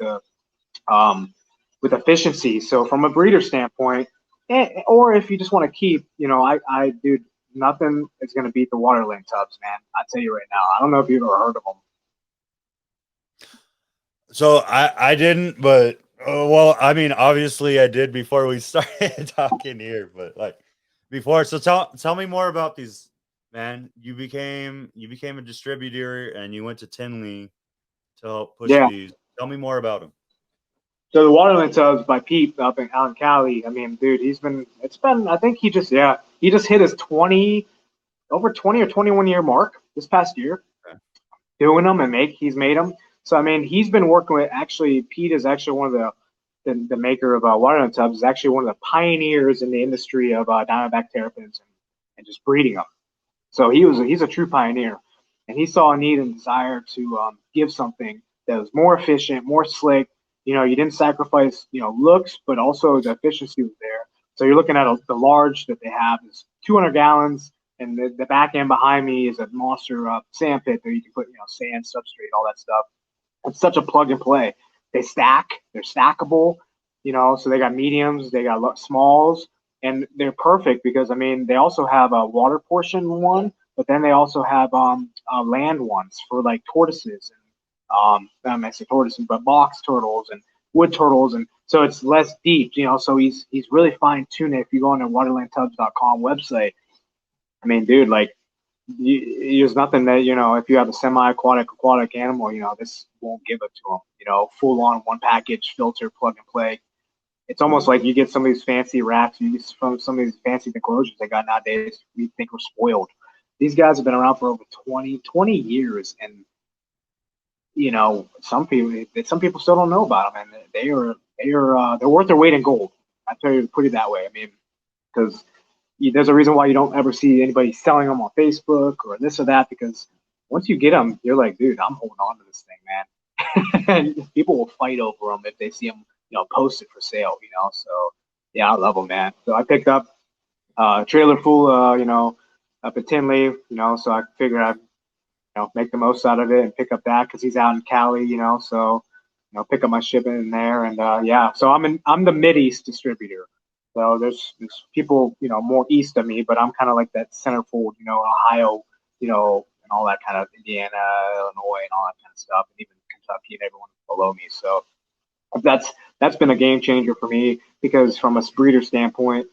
efficiency. So from a breeder standpoint, or if you just want to keep, I do nothing is going to beat the water lane tubs, man. I tell you right now. I don't know if you've ever heard of them. So I didn't, but well, I mean, obviously I did before we started talking here, but like before. So tell me more about these, man. You became a distributor and you went to Tinley to help push Yeah. these. Tell me more about them. So the Waterland Tubs by Pete up in out in Cali. I mean, dude, I think he just hit his over 20 or 21 year mark this past year Okay. doing them and he's made them. So I mean, he's been working with Pete is actually one of the maker of Waterland Tubs is actually one of the pioneers in the industry of Diamondback Terrapins and just breeding them. So he's a true pioneer, and he saw a need and desire to give something that was more efficient, more slick. You know, you didn't sacrifice looks, but also the efficiency was there. So you're looking at the large that they have is 200 gallons, and the back end behind me is a monster sand pit that you can put sand, substrate, all that stuff. It's such a plug and play. They're stackable. So they got mediums, they got smalls, and they're perfect because I mean they also have a water portion one, but then they also have land ones for like tortoises and I say tortoises, but box turtles and wood turtles, and so it's less deep. So he's really fine tuned. If you go on the waterlandtubs.com website, I mean, dude, like there's nothing that if you have a aquatic animal, this won't give it to them. Full on one package filter, plug and play. It's almost like you get some of these fancy racks, you get from some of these fancy enclosures they got nowadays. We think we're spoiled. These guys have been around for over 20 years, and some people still don't know about them, and they're worth their weight in gold. I tell you to put it that way. I mean, because there's a reason why you don't ever see anybody selling them on Facebook or this or that, because once you get them, you're like, dude, I'm holding on to this thing, man. And people will fight over them if they see them, posted for sale, So, yeah, I love them, man. So I picked up a trailer full, up at Tinley, so I figured I'd, make the most out of it and pick up that because he's out in Cali, so, pick up my shipment in there. And, so I'm the Mid-East distributor. So there's people, more east of me, but I'm kind of like that centerfold, Ohio, and all that kind of Indiana, Illinois, and all that kind of stuff, and even Kentucky and everyone below me. So that's been a game changer for me because from a breeder standpoint,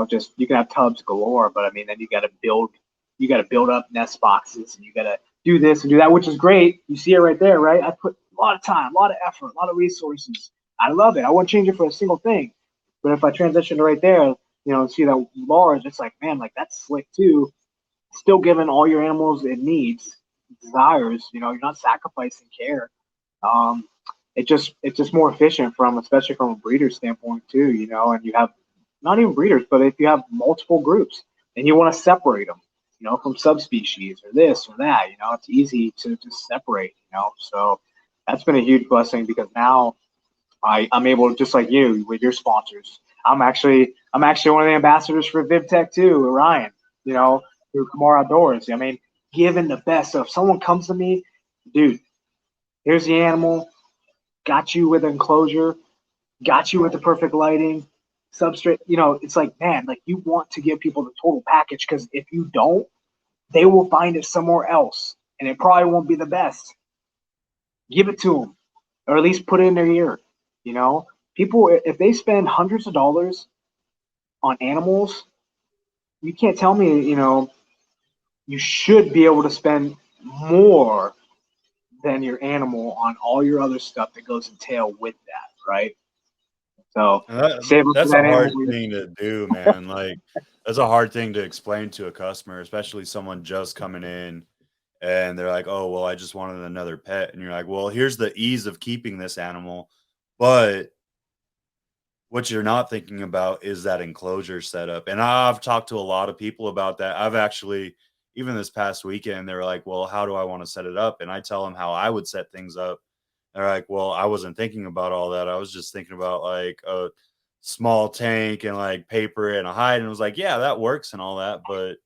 just you can have tubs galore, but I mean then you got to build up nest boxes and you got to do this and do that, which is great. You see it right there, right? I put a lot of time, a lot of effort, a lot of resources. I love it. I wouldn't change it for a single thing. But if I transition right there, and see that large, it's like, man, like that's slick too. Still giving all your animals it needs, desires. You're not sacrificing care. It's just more efficient especially from a breeder standpoint too. And you have not even breeders, but if you have multiple groups and you want to separate them, from subspecies or this or that, it's easy to just separate. So that's been a huge blessing because now I'm able to, just like you with your sponsors. I'm actually one of the ambassadors for VivTech too, Ryan, through Komara Outdoors. I mean, giving the best. So if someone comes to me, dude, here's the animal, got you with an enclosure, got you with the perfect lighting, substrate, it's like, man, like you want to give people the total package because if you don't, they will find it somewhere else and it probably won't be the best. Give it to them or at least put it in their ear. People, if they spend hundreds of dollars on animals, you can't tell me, you should be able to spend more than your animal on all your other stuff that goes in tail with that, right? So save up for That's a that hard animal. thing to do, man. Like that's a hard thing to explain to a customer, especially someone just coming in and they're like, "Oh, well, I just wanted another pet." And you're like, "Well, here's the ease of keeping this animal." But what you're not thinking about is that enclosure setup. And I've talked to a lot of people about that. I've actually, even this past weekend, they were like, "Well, how do I want to set it up?" And I tell them how I would set things up. They're like, "Well, I wasn't thinking about all that. I was just thinking about like a small tank and like paper and a hide." And it was like, "Yeah, that works and all that." But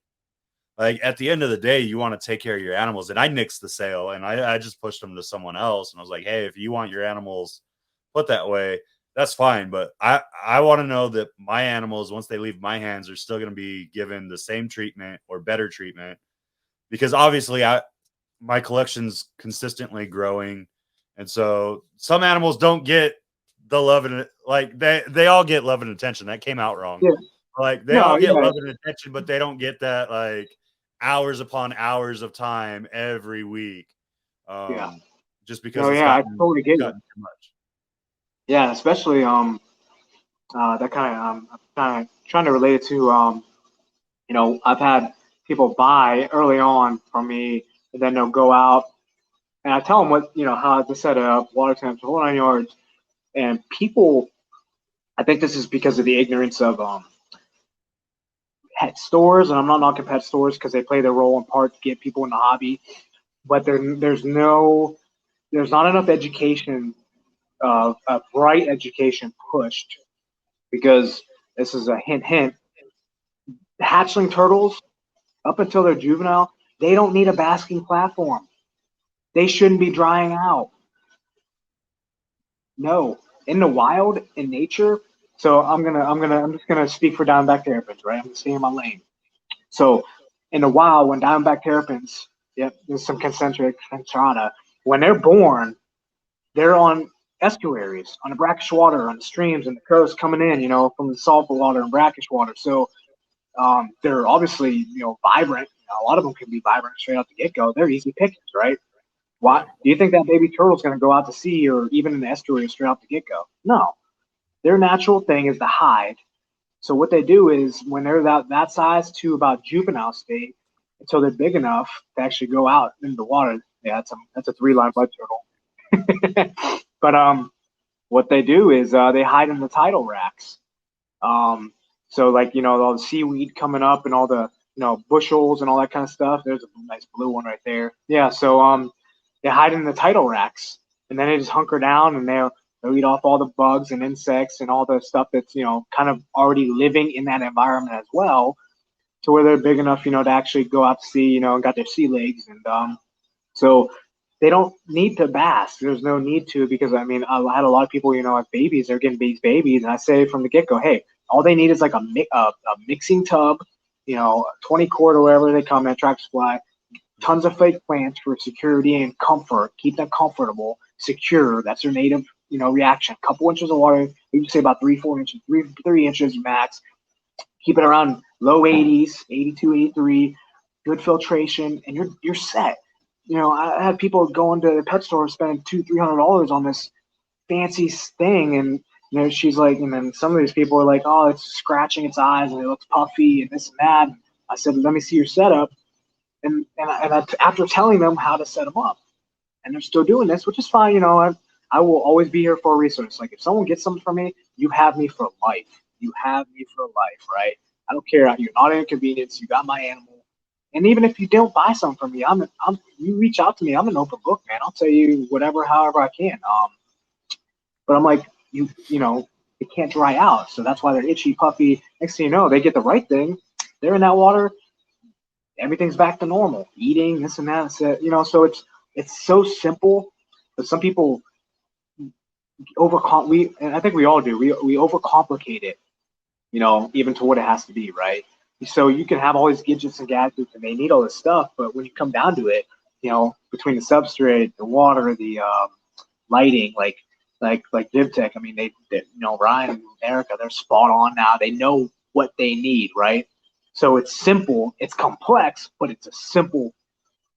like at the end of the day, you want to take care of your animals. And I nixed the sale and I just pushed them to someone else. And I was like, "Hey, if you want your animals put that way, that's fine. But I want to know that my animals, once they leave my hands, are still going to be given the same treatment or better treatment because obviously my collection's consistently growing. And so some animals don't get the love and like they all get love and attention. That came out wrong. Yeah. Like they No, all get yeah. love and attention, but they don't get that like hours upon hours of time every week. Yeah. Just because No, it's yeah, I gotten totally get you. too much. Yeah, especially that kind of I'm kind of trying to relate it to I've had people buy early on from me, and then they'll go out and I tell them what how to set it up, water temps, whole 9 yards, and people. I think this is because of the ignorance of pet stores, and I'm not knocking pet stores because they play their role in part to get people in the hobby, but there's not enough education, a bright education pushed because this is a hint. Hatchling turtles, up until they're juvenile, they don't need a basking platform. They shouldn't be drying out. No, in the wild, in nature. So I'm just gonna speak for Diamondback Terrapins, right? I'm gonna stay in my lane. So in the wild, when Diamondback Terrapins, yep, there's some concentric centrata. When they're born, they're on estuaries, on the brackish water, on the streams and the coast coming in, from the salt water and brackish water. So they're obviously, vibrant. A lot of them can be vibrant straight out the get go. They're easy pickings, right? Why Right. do you think that baby turtle's going to go out to sea or even in the estuary straight out the get go? No, their natural thing is to hide. So what they do is when they're that size to about juvenile state, until they're big enough to actually go out into the water. Yeah, that's a 3-line blood turtle. But what they do is they hide in the tidal racks. Um, so like all the seaweed coming up and all the bushels and all that kind of stuff. There's a nice blue one right there. Yeah. So they hide in the tidal racks, and then they just hunker down and they'll eat off all the bugs and insects and all the stuff that's kind of already living in that environment as well, to where they're big enough to actually go out to sea, and got their sea legs, and so they don't need to bask. There's no need to, because I mean, I had a lot of people, like babies, they're getting these babies, and I say from the get go, hey, all they need is like a mixing tub, 20 quart or whatever they come in Tractor Supply, tons of fake plants for security and comfort, keep them comfortable, secure. That's their native, reaction. Couple inches of water, we would say about 3-4 inches, 3 inches max. Keep it around low 80s, 82, 83, good filtration, and you're set. I had people going to the pet store spending $200-300 on this fancy thing, and she's like, and then some of these people are like, oh, it's scratching its eyes and it looks puffy and this and that. And I said, let me see your setup, and after telling them how to set them up, and they're still doing this, which is fine. I will always be here for a resource. Like if someone gets something from me, you have me for life. You have me for life, right? I don't care. You're not an inconvenience. You got my animal. And even if you don't buy something from me, you reach out to me. I'm an open book, man. I'll tell you whatever, however I can. But I'm like, it can't dry out. So that's why they're itchy, puffy. Next thing you know, they get the right thing. They're in that water. Everything's back to normal. Eating, this and that. So, so it's so simple. But some people and I think we all do. We overcomplicate it, even to what it has to be, right? So you can have all these gadgets and gadgets, and they need all this stuff, but when you come down to it, between the substrate, the water, the lighting, like VivTech, I mean, Ryan and Erica, they're spot on now. They know what they need, right? So it's simple, it's complex, but it's a simple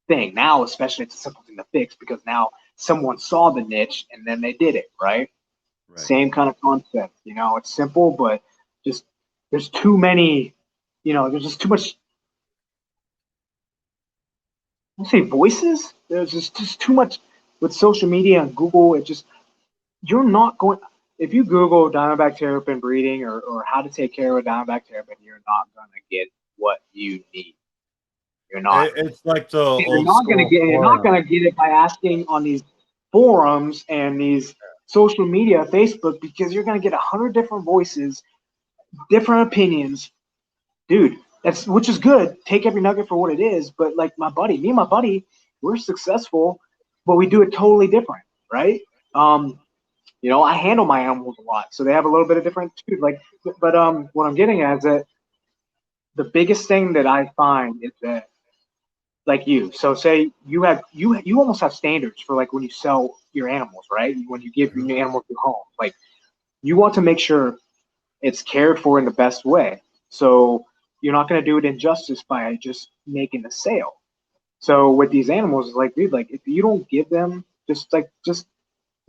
thing. Now, especially, it's a simple thing to fix because now someone saw the niche and then they did it, right? Right. Same kind of concept. It's simple, but just there's too many, there's just too much. Let's say voices. There's just too much with social media and Google. You're not going. If you Google Diamondback Terrapin breeding or how to take care of a Diamondback Terrapin, you're not gonna get what you need. You're not. It's like the You're old not gonna school get. You're not forum. gonna get it by asking on these forums and these social media, Facebook, because you're gonna get 100 different voices, different opinions, dude. That's which is good. Take every nugget for what it is. But like me and my buddy, we're successful, but we do it totally different, right? I handle my animals a lot, so they have a little bit of different too. But what I'm getting at is that the biggest thing that I find is that, like so say you almost have standards for like when you sell your animals, right? When you give your animals your home, like you want to make sure it's cared for in the best way. So you're not going to do it injustice by just making a sale. So with these animals, like, dude, like if you don't give them just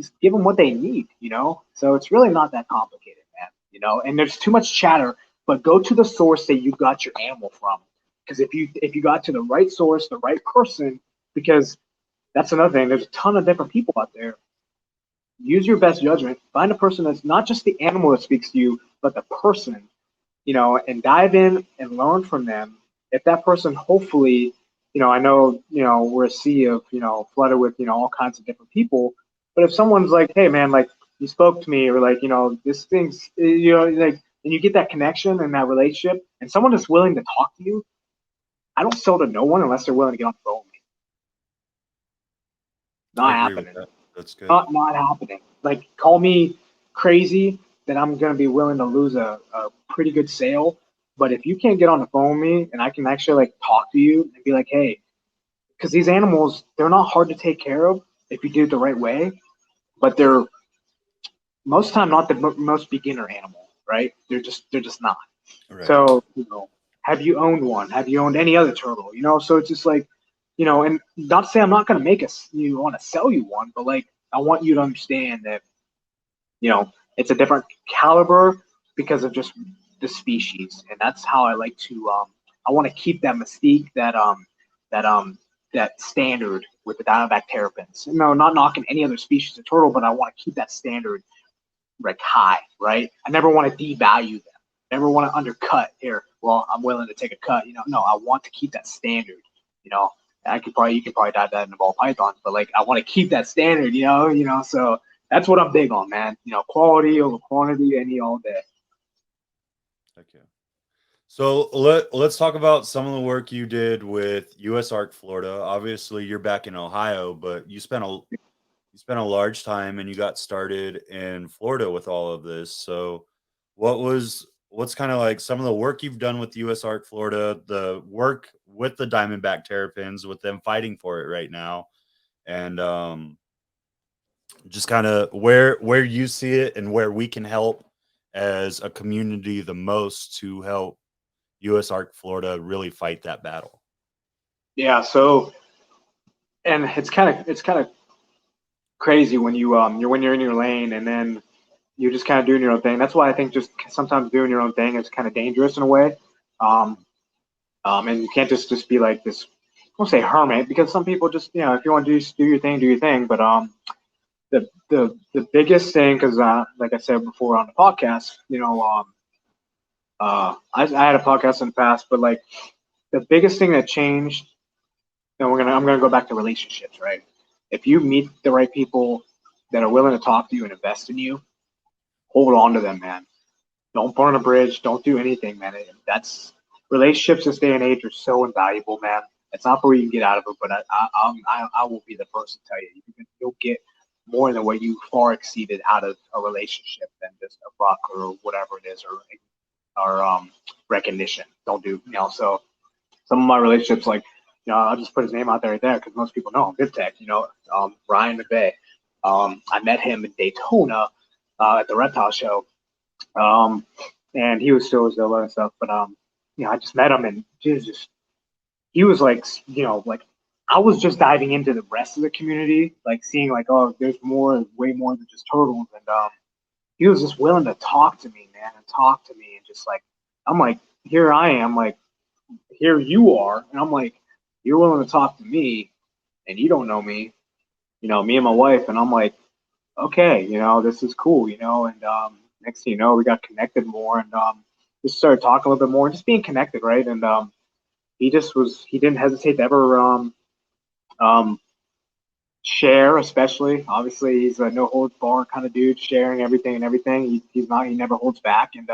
just give them what they need, you know? So it's really not that complicated, man, you know? And there's too much chatter, but go to the source that you got your animal from. Because if you got to the right source, the right person, because that's another thing, there's a ton of different people out there. Use your best judgment. Find a person that's not just the animal that speaks to you, but the person, you know, and dive in and learn from them. If that person, hopefully, you know, I know, you know, we're a sea of, you know, flooded with, you know, all kinds of different people. But if someone's like, hey, man, like, you spoke to me, or like, you know, this thing's, you know, like, and you get that connection and that relationship, and someone is willing to talk to you, I don't sell to no one unless they're willing to get on the phone with me. I Not agree with happening. that. That's good. Not happening. Like, call me crazy that I'm gonna be willing to lose a pretty good sale. But if you can't get on the phone with me and I can actually like talk to you and be like, hey, because these animals, they're not hard to take care of if you do it the right way, but they're most time not the most beginner animal, right? They're just not. Right. So, you know, have you owned one? Have you owned any other turtle? You know, so it's just like, you know, and not to say I'm not going to make you want to sell you one, but like, I want you to understand that, you know, it's a different caliber because of just the species. And that's how I like to, I want to keep that mystique, that, that standard with the Diamondback Terrapins. No, not knocking any other species of turtle, but I want to keep that standard like high, right? I never want to devalue them. Never want to undercut here. Well, I'm willing to take a cut. You know, no, I want to keep that standard. You know, you could probably dive that into ball pythons, but like I want to keep that standard. You know. So that's what I'm big on, man. You know, quality over quantity, any all day. Okay. So let's talk about some of the work you did with USARK Florida. Obviously, you're back in Ohio, but you spent a large time and you got started in Florida with all of this. So what's kind of like some of the work you've done with USARK Florida, the work with the Diamondback Terrapins, with them fighting for it right now, and just kind of where you see it and where we can help as a community the most to help USARK Florida really fight that battle. Yeah. So, and it's kind of crazy when you're in your lane and then you're just kind of doing your own thing. That's why I think just sometimes doing your own thing is kind of dangerous in a way. Um, and you can't just be like this. I won't say hermit because some people just, you know, if you want to do your thing, do your thing. But the biggest thing, because like I said before on the podcast, you know, I had a podcast in the past, but like the biggest thing that changed, and I'm gonna go back to relationships, right? If you meet the right people that are willing to talk to you and invest in you, hold on to them, man. Don't burn a bridge. Don't do anything, man. That's relationships this day and age are so invaluable, man. It's not where you can get out of it, but I will be the first to tell you, you'll get more than what you far exceeded out of a relationship than just a buck or whatever it is, or recognition. Don't do, you know. So some of my relationships, like, you know, I'll just put his name out there right there because most people know him. Good Tech, you know, Ryan McVeigh. I met him in Daytona at the Reptile Show. Um, and he was still Zilla and stuff, but you know, I just met him and he was like, you know, like I was just diving into the rest of the community, like seeing like, oh, there's more, way more than just turtles, and he was just willing to talk to me, man, and talk to me, and just like, I'm like, here I am, like, here you are, and I'm like, you're willing to talk to me, and you don't know me, you know, me and my wife, and I'm like, okay, you know, this is cool, you know, and next thing you know, we got connected more and just started talking a little bit more, just being connected, right? And he didn't hesitate to ever um, share, especially, obviously, he's a no holds bar kind of dude, sharing everything and everything. He never holds back, and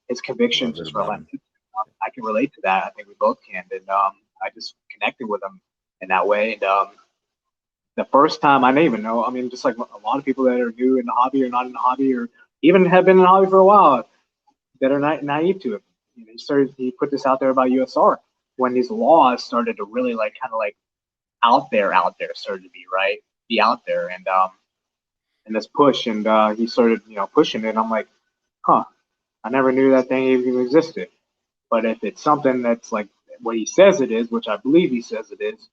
his conviction Love it just about him. relentless. I can relate to that. I think we both can, and I just connected with him in that way, and the first time I didn't even know. I mean, just like a lot of people that are new in the hobby or not in the hobby or even have been in the hobby for a while that are not naive to it. You know, he put this out there about USARK when these laws started to really like kind of like out there started to be out there and this push and he started, you know, pushing it. And I'm like, huh, I never knew that thing even existed. But if it's something that's like what he says it is, which I believe he says it is,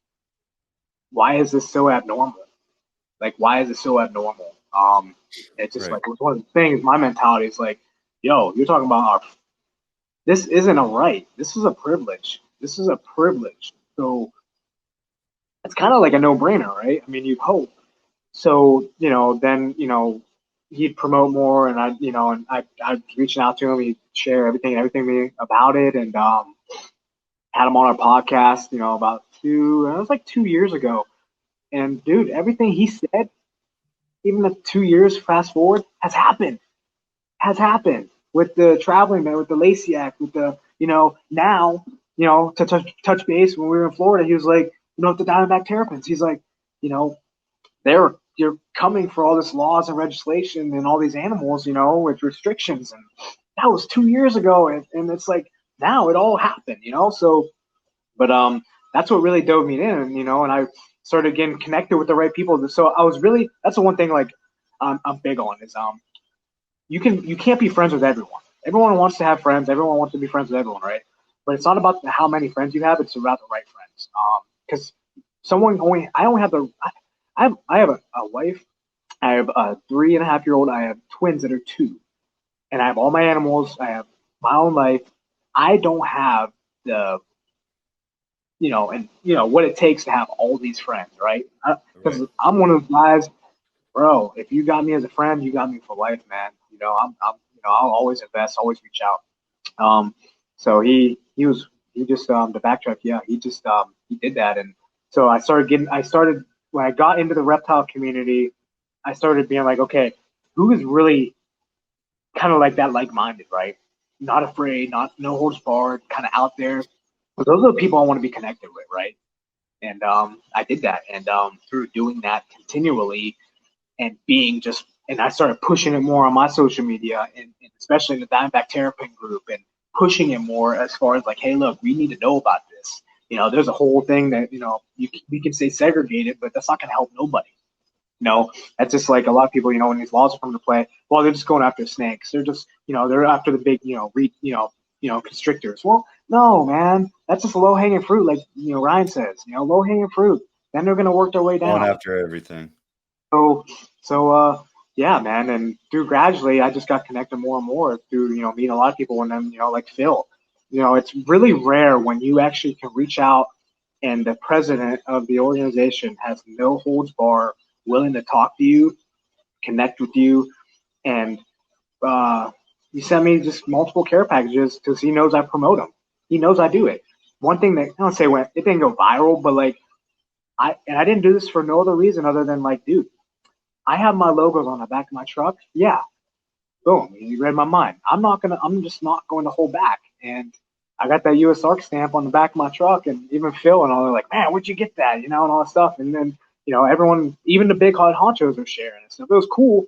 why is this so abnormal? Like, why is it so abnormal? It's just like, it was one of the things, my mentality is like, yo, you're talking about this isn't a right. This is a privilege. This is a privilege. So it's kind of like a no-brainer, right? I mean, you'd hope. So, then, he'd promote more, and I'd reaching out to him, he'd share everything about it, and had him on our podcast, about it was like 2 years ago. And dude, everything he said, even the 2 years fast forward, has happened with the traveling man, with the Lacey Act, with the, now, to touch base when we were in Florida, he was like, the Diamondback Terrapins, he's like, you're coming for all this laws and legislation and all these animals, with restrictions. And that was 2 years ago. And it's like, now it all happened, so, but, that's what really dove me in, and I started getting connected with the right people. So I was really, that's the one thing, like, I'm big on is, you can't be friends with everyone. Everyone wants to have friends. Everyone wants to be friends with everyone, right? But it's not about how many friends you have. It's about the right friends. Because I have a wife. I have a 3.5-year-old. I have twins that are 2, and I have all my animals. I have my own life. I don't have the, what it takes to have all these friends, right? Because I'm one of those guys, bro. If you got me as a friend, you got me for life, man. I'll always invest, always reach out. So he just the backtrack, yeah, he did that, and so I started when I got into the reptile community, I started being like, okay, who is really kind of like that, like-minded, right? Not afraid, no holds barred, kind of out there. But those are the people I want to be connected with, right? And I did that, and through doing that continually, and and I started pushing it more on my social media, and especially in the Diamondback Terrapin group, and pushing it more as far as like, hey, look, we need to know about this. There's a whole thing that, we can say segregated, but that's not going to help nobody. That's just like a lot of people, when these laws are coming to play, well, they're just going after snakes. They're just, they're after the big, constrictors. Well, no, man, that's just low hanging fruit. Like, Ryan says, low hanging fruit. Then they're going to work their way down. Going after everything. So, yeah, man. And through gradually, I just got connected more and more through, meeting a lot of people, and then, like Phil, it's really rare when you actually can reach out and the president of the organization has no holds bar, willing to talk to you, connect with you, and he sent me just multiple care packages because he knows I promote them. He knows I do it. One thing that I don't say it didn't go viral, but like I didn't do this for no other reason other than like, dude, I have my logos on the back of my truck. Yeah, boom, you read my mind. I'm just not going to hold back. And I got that USARK stamp on the back of my truck, and even Phil and all, they're like, man, where'd you get that? And all that stuff. And then, everyone, even the big hot honchos are sharing it. So it was cool.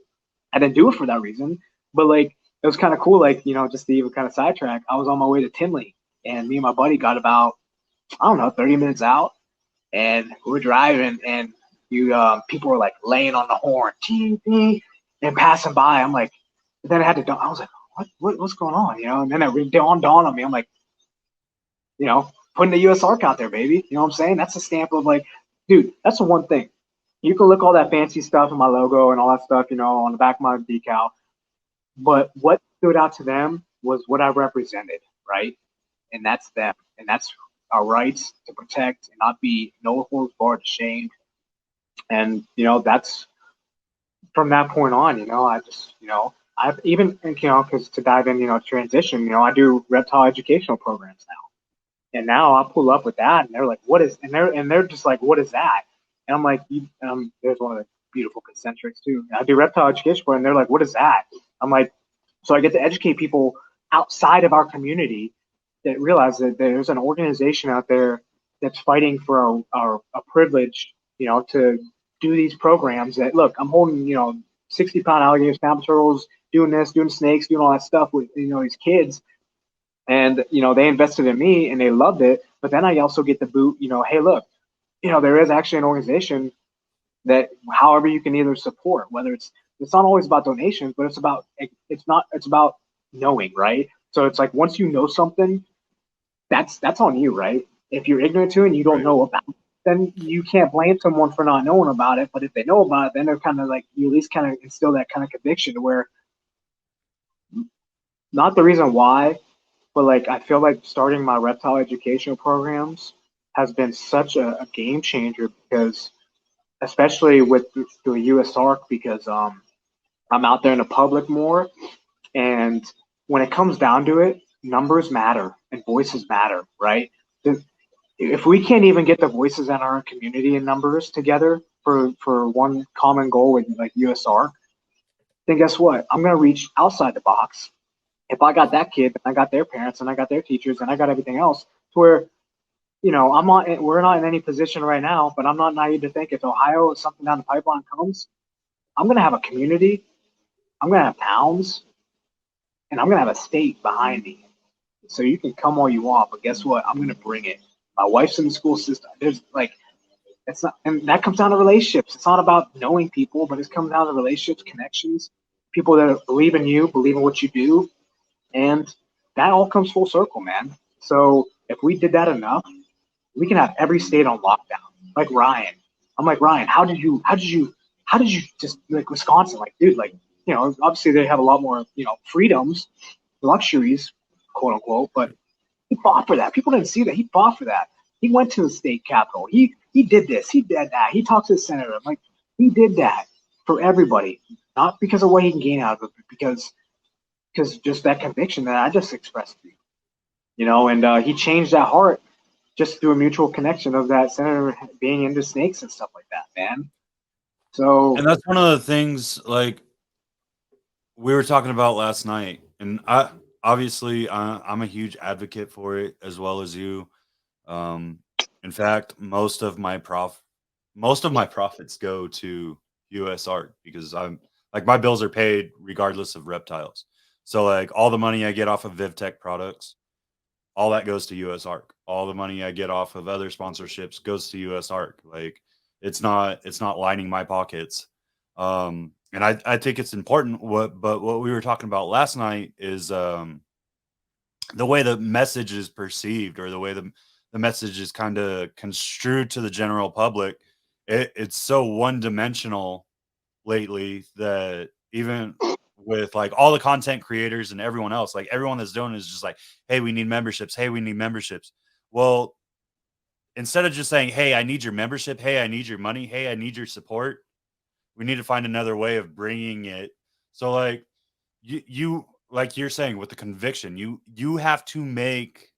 I didn't do it for that reason, but like, it was kind of cool. Like, just to even kind of sidetrack, I was on my way to Tinley, and me and my buddy got about, 30 minutes out, and we were driving, and people were like laying on the horn, ting, ting, and passing by. I'm like, then I was like, what's going on? And then it dawned on me. I'm like, putting the USARK out there, baby. You know what I'm saying? That's a stamp of like, dude, that's the one thing. You can look all that fancy stuff in my logo and all that stuff, on the back of my decal. But what stood out to them was what I represented, right? And that's them. And that's our rights to protect and not be no holds barred, shamed. And, that's from that point on, I just, I've even, because to dive in, transition, I do reptile educational programs now. And now I'll pull up with that, and they're like, "What is?" And they're just like, "What is that?" And I'm like, "There's one of the beautiful concentrics too." And I do reptile education, and they're like, "What is that?" I'm like, so I get to educate people outside of our community that realize that there's an organization out there that's fighting for our privilege, to do these programs. That look, I'm holding 60-pound alligators, snapper turtles, doing this, doing snakes, doing all that stuff with these kids. And, they invested in me and they loved it. But then I also get the boot, hey, look, there is actually an organization that however you can either support, whether it's not always about donations, but it's about knowing, right? So it's like, once you know something, that's on you, right? If you're ignorant to it and you don't know about it, then you can't blame someone for not knowing about it. But if they know about it, then they're kind of like, you at least kind of instill that kind of conviction to where, not the reason why, but like I feel like starting my reptile education programs has been such a game changer, because especially with the USARK, because I'm out there in the public more, and when it comes down to it, numbers matter and voices matter, right? If we can't even get the voices in our community and numbers together for one common goal with like USARK, then guess what? I'm gonna reach outside the box. If I got that kid, and I got their parents, and I got their teachers, and I got everything else, to where, we're not in any position right now, but I'm not naive to think if Ohio or something down the pipeline comes, I'm gonna have a community, I'm gonna have towns, and I'm gonna have a state behind me. So you can come all you want, but guess what? I'm gonna bring it. My wife's in the school system. There's like, it's not, and that comes down to relationships. It's not about knowing people, but it comes down to relationships, connections, people that believe in you, believe in what you do, and that all comes full circle, man. So if we did that enough, we can have every state on lockdown. Like Ryan, I'm like, Ryan, how did you just, like, Wisconsin, like, dude, like, obviously they have a lot more, freedoms, luxuries, quote unquote, but he fought for that. People didn't see that. He fought for that. He went to the state capitol. He did this. He did that. He talked to the senator. I'm like, he did that for everybody, not because of what he can gain out of it, but because just that conviction that I just expressed to you, and he changed that heart just through a mutual connection of that senator being into snakes and stuff like that, man. So, And that's one of the things, like, we were talking about last night, and obviously I'm a huge advocate for it as well as you. Um, in fact, most of my profits go to USARK, because I'm like, my bills are paid regardless of reptiles. So like, all the money I get off of VivTech products, all that goes to USARK. All the money I get off of other sponsorships goes to USARK. Like, it's not lining my pockets. And I think it's important. But what we were talking about last night is the way the message is perceived, or the way the message is kind of construed to the general public. It's so one dimensional lately, that even with like all the content creators and everyone else, like everyone that's doing it is just like, hey, we need memberships. Hey, we need memberships. Well, instead of just saying, hey, I need your membership. Hey, I need your money. Hey, I need your support. We need to find another way of bringing it. So like, you like you're saying, with the conviction, you have to make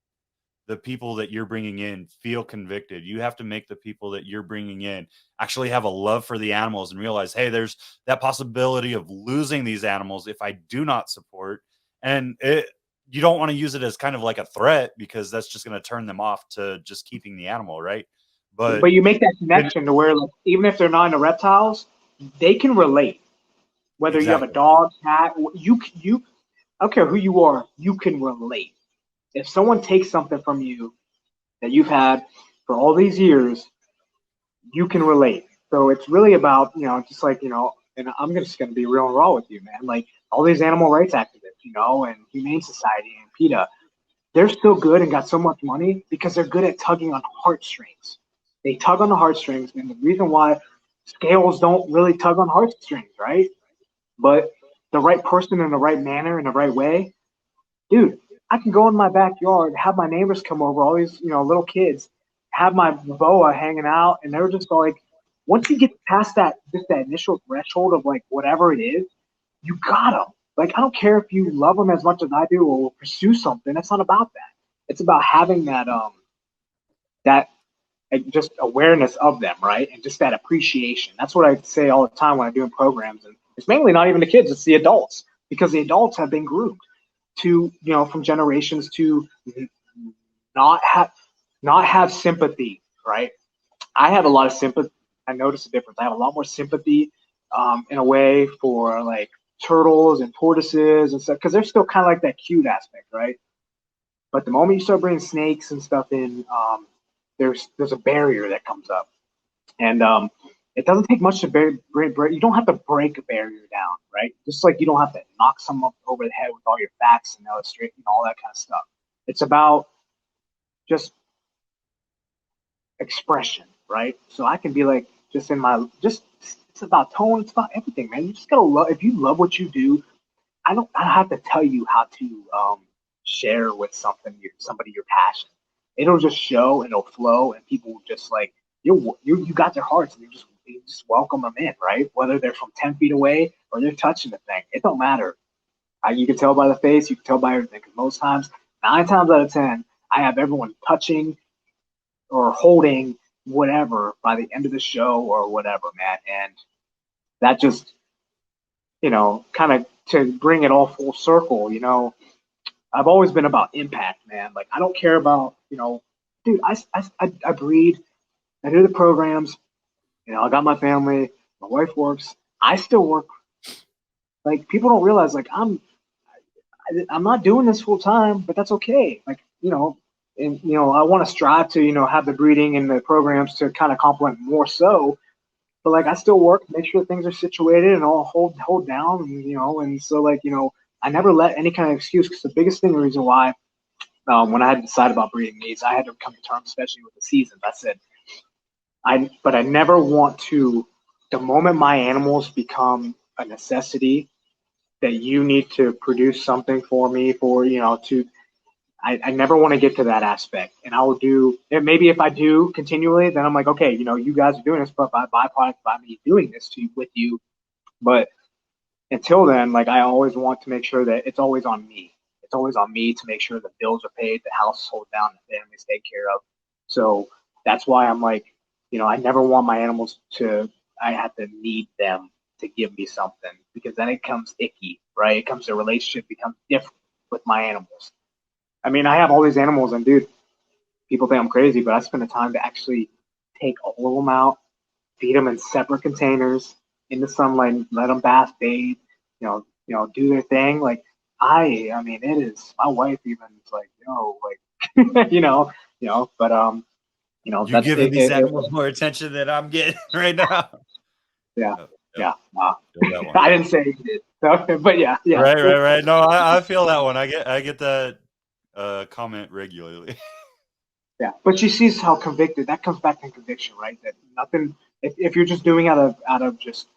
the people that you're bringing in feel convicted. You have to make the people that you're bringing in actually have a love for the animals, and realize, hey, there's that possibility of losing these animals if I do not support. And you don't want to use it as kind of like a threat, because that's just going to turn them off to just keeping the animal, right? But but you make that connection to where, like, even if they're not into reptiles, they can relate. Whether you have a exactly. dog, cat, I don't care who you are, you can relate. If someone takes something from you that you've had for all these years, you can relate. So it's really about, just like, and I'm just going to be real and raw with you, man. Like, all these animal rights activists, and Humane Society and PETA, they're still good and got so much money because they're good at tugging on heartstrings. They tug on the heartstrings, and the reason why scales don't really tug on heartstrings, right? But the right person in the right manner, in the right way, dude, I can go in my backyard, have my neighbors come over, all these, little kids, have my boa hanging out, and they're just like, once you get past that initial threshold of like whatever it is, you got them. Like, I don't care if you love them as much as I do or pursue something. It's not about that. It's about having that just awareness of them, right? And just that appreciation. That's what I say all the time when I'm doing programs. And it's mainly not even the kids, it's the adults, because the adults have been groomed to, from generations to not have sympathy, right? I have a lot of sympathy. I notice a difference. I have a lot more sympathy, in a way, for like turtles and tortoises and stuff, because they're still kind of like that cute aspect, right? But the moment you start bringing snakes and stuff in, there's a barrier that comes up, and it doesn't take much to break. You don't have to break a barrier down, right? Just like you don't have to knock someone over the head with all your facts and illustration, all that kind of stuff. It's about just expression. right? So I can be like, just in my, just, it's about tone, it's about everything, man. You just gotta love, if you love what you do, I don't have to tell you how to share with somebody your passion. It'll just show and it'll flow, and people will just like you got their hearts, and you just welcome them in, right? Whether they're from 10 feet away or they're touching the thing, it don't matter. You can tell by the face, you can tell by everything. Because most times, 9 times out of 10, I have everyone touching or holding whatever by the end of the show or whatever, man. And that just, kind of to bring it all full circle, I've always been about impact, man. Like, I don't care about, dude, I breed, I do the programs, I got my family, my wife works, I still work. Like, people don't realize, like, I'm not doing this full time, but that's okay. Like, and, I want to strive to, have the breeding and the programs to kind of complement more so. But like, I still work, make sure things are situated and all hold down, and so like, I never let any kind of excuse, because the biggest thing, the reason why, when I had decided about breeding these, I had to come to terms, especially with the seasons. I said, but I never want to, the moment my animals become a necessity, that you need to produce something for me I never want to get to that aspect. And I will do, and maybe if I do continually, then I'm like, okay, you guys are doing this, but by byproduct, by me doing this with you. But until then, like, I always want to make sure that it's always on me. It's always on me to make sure the bills are paid, the house is held down, the family's taken care of. So that's why I'm like, I never want my animals I have to need them to give me something, because then it becomes icky, right? It comes, the relationship becomes different with my animals. I mean, I have all these animals, and dude, people think I'm crazy, but I spend the time to actually take all of them out, feed them in separate containers in the sunlight, let them bath, bathe, do their thing. Like, I mean, it is, my wife even is like, like, but You're that's giving these animals more attention than I'm getting right now. yeah, Oh, yeah. feel that one. I didn't say you did, so, but yeah. Right. No, I feel that one. I get that comment regularly. Yeah, but she sees how convicted, that comes back to conviction, right? That nothing, if you're just doing out of just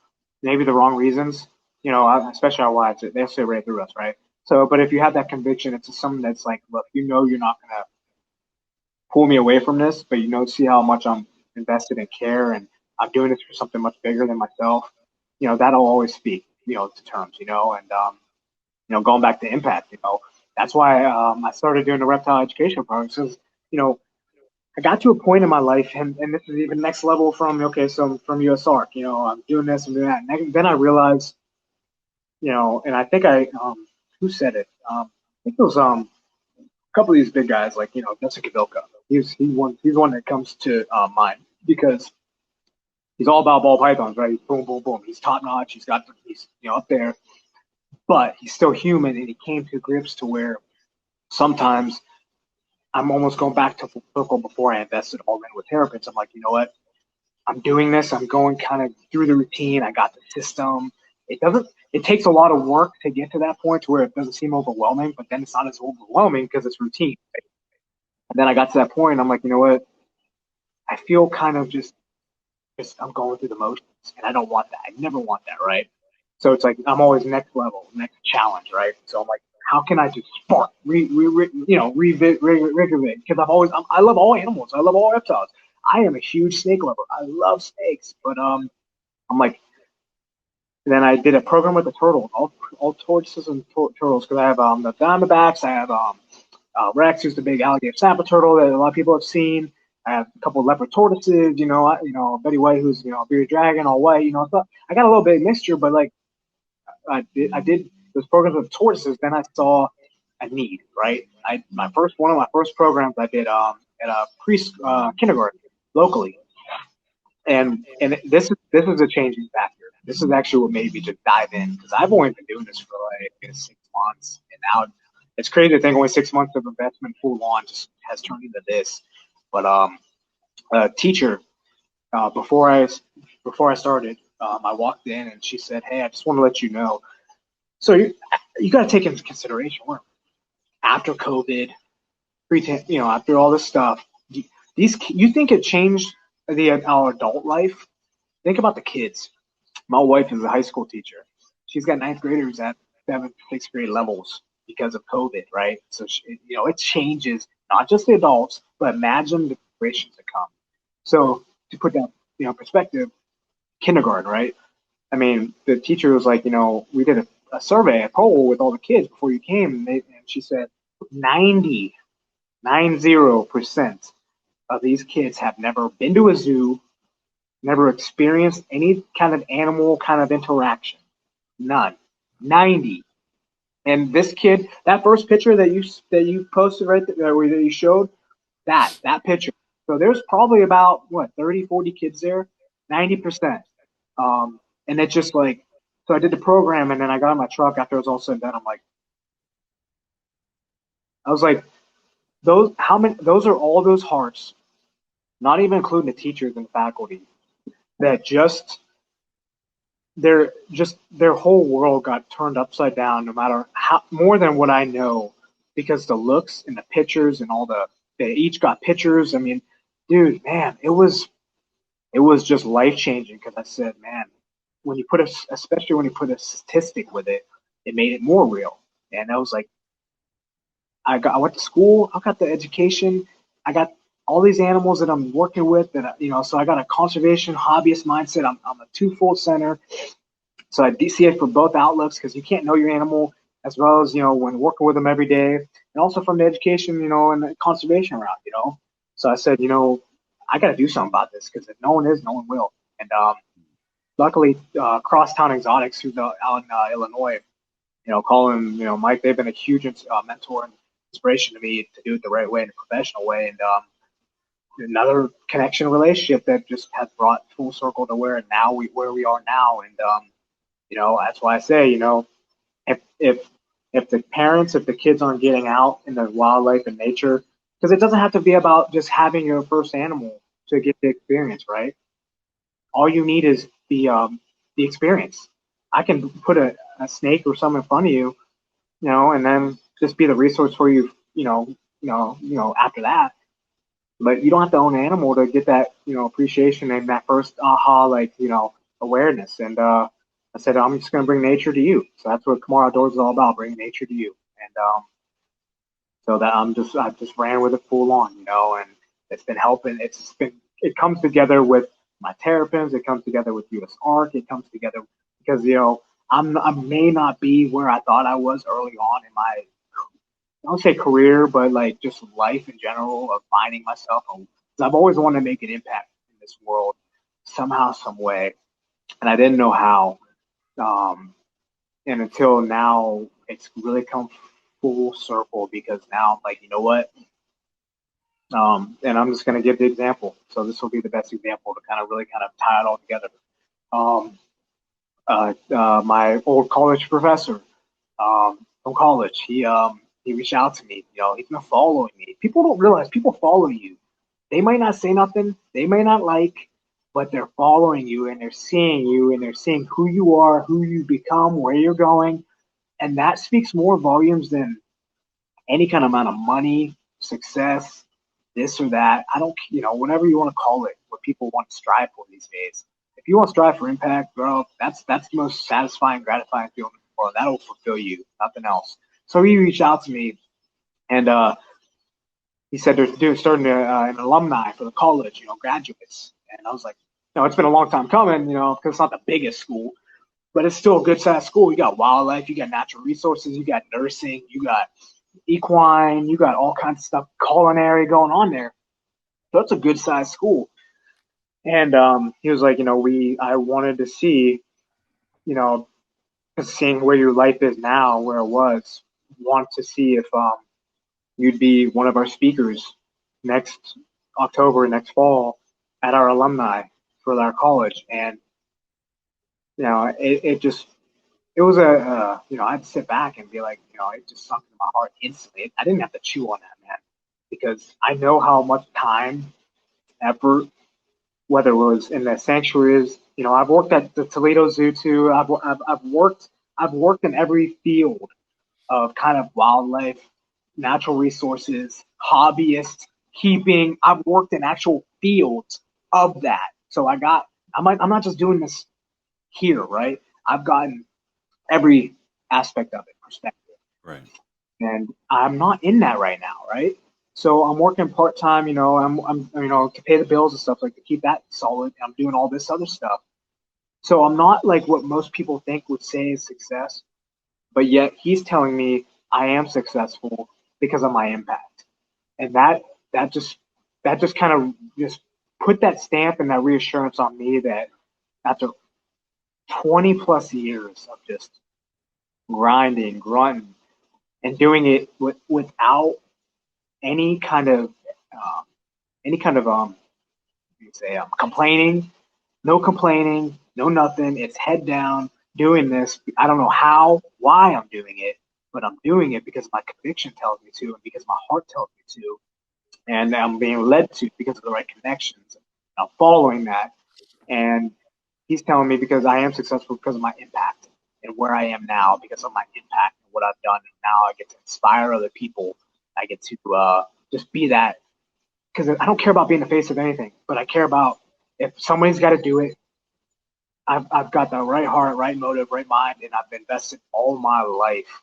maybe the wrong reasons, especially our wives, they'll say right through us, right? So, but if you have that conviction, it's just something that's like, look, you're not gonna pull me away from this, but see how much I'm invested in care, and I'm doing this for something much bigger than myself. That'll always speak, to terms, going back to impact, that's why I started doing the reptile education program, because, I got to a point in my life, and this is even next level from, so from USARK, I'm doing this and doing that. And then I realized, and I think who said it? I think it was a couple of these big guys, like, Jessica Vilka. He's one that comes to mind, because he's all about ball pythons, right? Boom, boom, boom. He's top notch. He's up there, but he's still human, and he came to grips to where sometimes I'm almost going back to circle before I invested all in with terrapins. I'm like, you know what? I'm doing this. I'm going kind of through the routine. I got the system. It takes a lot of work to get to that point to where it doesn't seem overwhelming, but then it's not as overwhelming because it's routine. And then I got to that point. I'm like, you know what? I feel kind of just I'm going through the motions, and I don't want that. I never want that, right? So it's like, I'm always next level, next challenge, right? So I'm like, how can I just spark, revigorate? Because I love all animals. I love all reptiles. I am a huge snake lover. I love snakes, but I'm like, then I did a program with the turtles, all tortoises and turtles, because I have the Diamondbacks. I have Rex, who's the big alligator snapper turtle that a lot of people have seen. I have a couple of leopard tortoises, Betty White, who's a bearded dragon, all white, So I got a little bit of mixture, but like, I did those programs with tortoises. Then I saw a need, right? One of my first programs I did at a kindergarten locally, and this is a changing factor. This is actually what made me just dive in, because I've only been doing this for like 6 months, and now it's crazy to think only 6 months of investment full on just has turned into this. But a teacher, before I started, I walked in and she said, "Hey, I just want to let you know. So you got to take into consideration, after COVID, after all this stuff, you think it changed our adult life, think about the kids. My wife is a high school teacher. She's got ninth graders at 7th, 6th grade levels because of COVID, right? So, it changes not just the adults, but imagine the generations to come. So, to put that, perspective, kindergarten, right? I mean, the teacher was like, we did a survey, a poll with all the kids before you came, and she said 90% of these kids have never been to a zoo, never experienced any kind of animal kind of interaction. None. 90. And this kid, that first picture that you posted right there, that you showed, that picture. So there's probably about 30, 40 kids there, 90%. And it's just like, so I did the program, and then I got in my truck after it was all said and done. I was like, those are all those hearts, not even including the teachers and the faculty, that their whole world got turned upside down, no matter how, more than what I know, because the looks and the pictures and they each got pictures. I mean, dude, man, it was just life changing, because I said, man, especially when you put a statistic with it, it made it more real. And I was like, I went to school, I got the education, I got all these animals that I'm working with, so I got a conservation hobbyist mindset. I'm a twofold center, so I see it for both outlooks, because you can't know your animal as well as when working with them every day, and also from the education, and the conservation route. So I said, I got to do something about this, because if no one is, no one will. And luckily, Crosstown Exotics, who's out in Illinois, Colin, Mike, they've been a huge mentor and inspiration to me to do it the right way, in a professional way. And another connection relationship that just has brought full circle to where we are now. And that's why I say, if the parents, if the kids aren't getting out in the wildlife and nature, because it doesn't have to be about just having your first animal to get the experience, right? All you need is the experience. I can put a snake or something in front of you, and then just be the resource for you, after that. But you don't have to own an animal to get that, appreciation and that first aha, awareness. And I said, I'm just going to bring nature to you. So that's what Komara Outdoors is all about, bringing nature to you. And so that I just ran with it full on, and it's been helping. It comes together with my Terrapins. It comes together with USARK. It comes together because, I may not be where I thought I was early on in my, I don't say career, but just life in general, of finding myself. Because I've always wanted to make an impact in this world somehow, some way, and I didn't know how. And until now, it's really come full circle, because now I'm like, you know what? And I'm just going to give the example. So this will be the best example to kind of tie it all together. My old college professor from college, he reached out to me. He's been following me. People don't realize people follow you. They might not say nothing. They may not but they're following you, and they're seeing you, and they're seeing who you are, who you become, where you're going. And that speaks more volumes than any kind of amount of money, success, this or that. I don't, whatever you want to call it, what people want to strive for these days. If you want to strive for impact, bro, that's the most satisfying, gratifying feeling in the world. That'll fulfill you, nothing else. So he reached out to me, and he said they're starting an alumni for the college, graduates. And I was like, it's been a long time coming, because it's not the biggest school, but it's still a good sized school. You got wildlife, you got natural resources, you got nursing, you got equine, you got all kinds of stuff, culinary going on there. So it's a good sized school. And he was like, I wanted to see, seeing where your life is now, where it was, want to see if you'd be one of our speakers next October, next fall, at our alumni for our college. And it was I'd sit back and be like, it just sunk in my heart instantly. I didn't have to chew on that, man, because I know how much time, effort, whether it was in the sanctuaries, I've worked at the Toledo Zoo too. I've worked in every field of kind of wildlife, natural resources, hobbyist, keeping. I've worked in actual fields of that. So I'm not just doing this here, right? I've gotten every aspect of it, perspective. Right. And I'm not in that right now, right? So I'm working part time, I'm to pay the bills and stuff, like to keep that solid. I'm doing all this other stuff. So I'm not like what most people think would say is success, but yet he's telling me I am successful because of my impact. And that just kind of just put that stamp and that reassurance on me that after 20 plus years of just grinding, grunting, and doing it without any kind of um, you say complaining, no nothing. It's head down, doing this. I don't know how, why I'm doing it, but I'm doing it because my conviction tells me to, and because my heart tells me to, and I'm being led to because of the right connections. I'm following that, and he's telling me because I am successful because of my impact and where I am now because of my impact and what I've done. And now I get to inspire other people. I get to just be that, because I don't care about being the face of anything, but I care about if somebody's got to do it. I've got the right heart, right motive, right mind, and I've invested all my life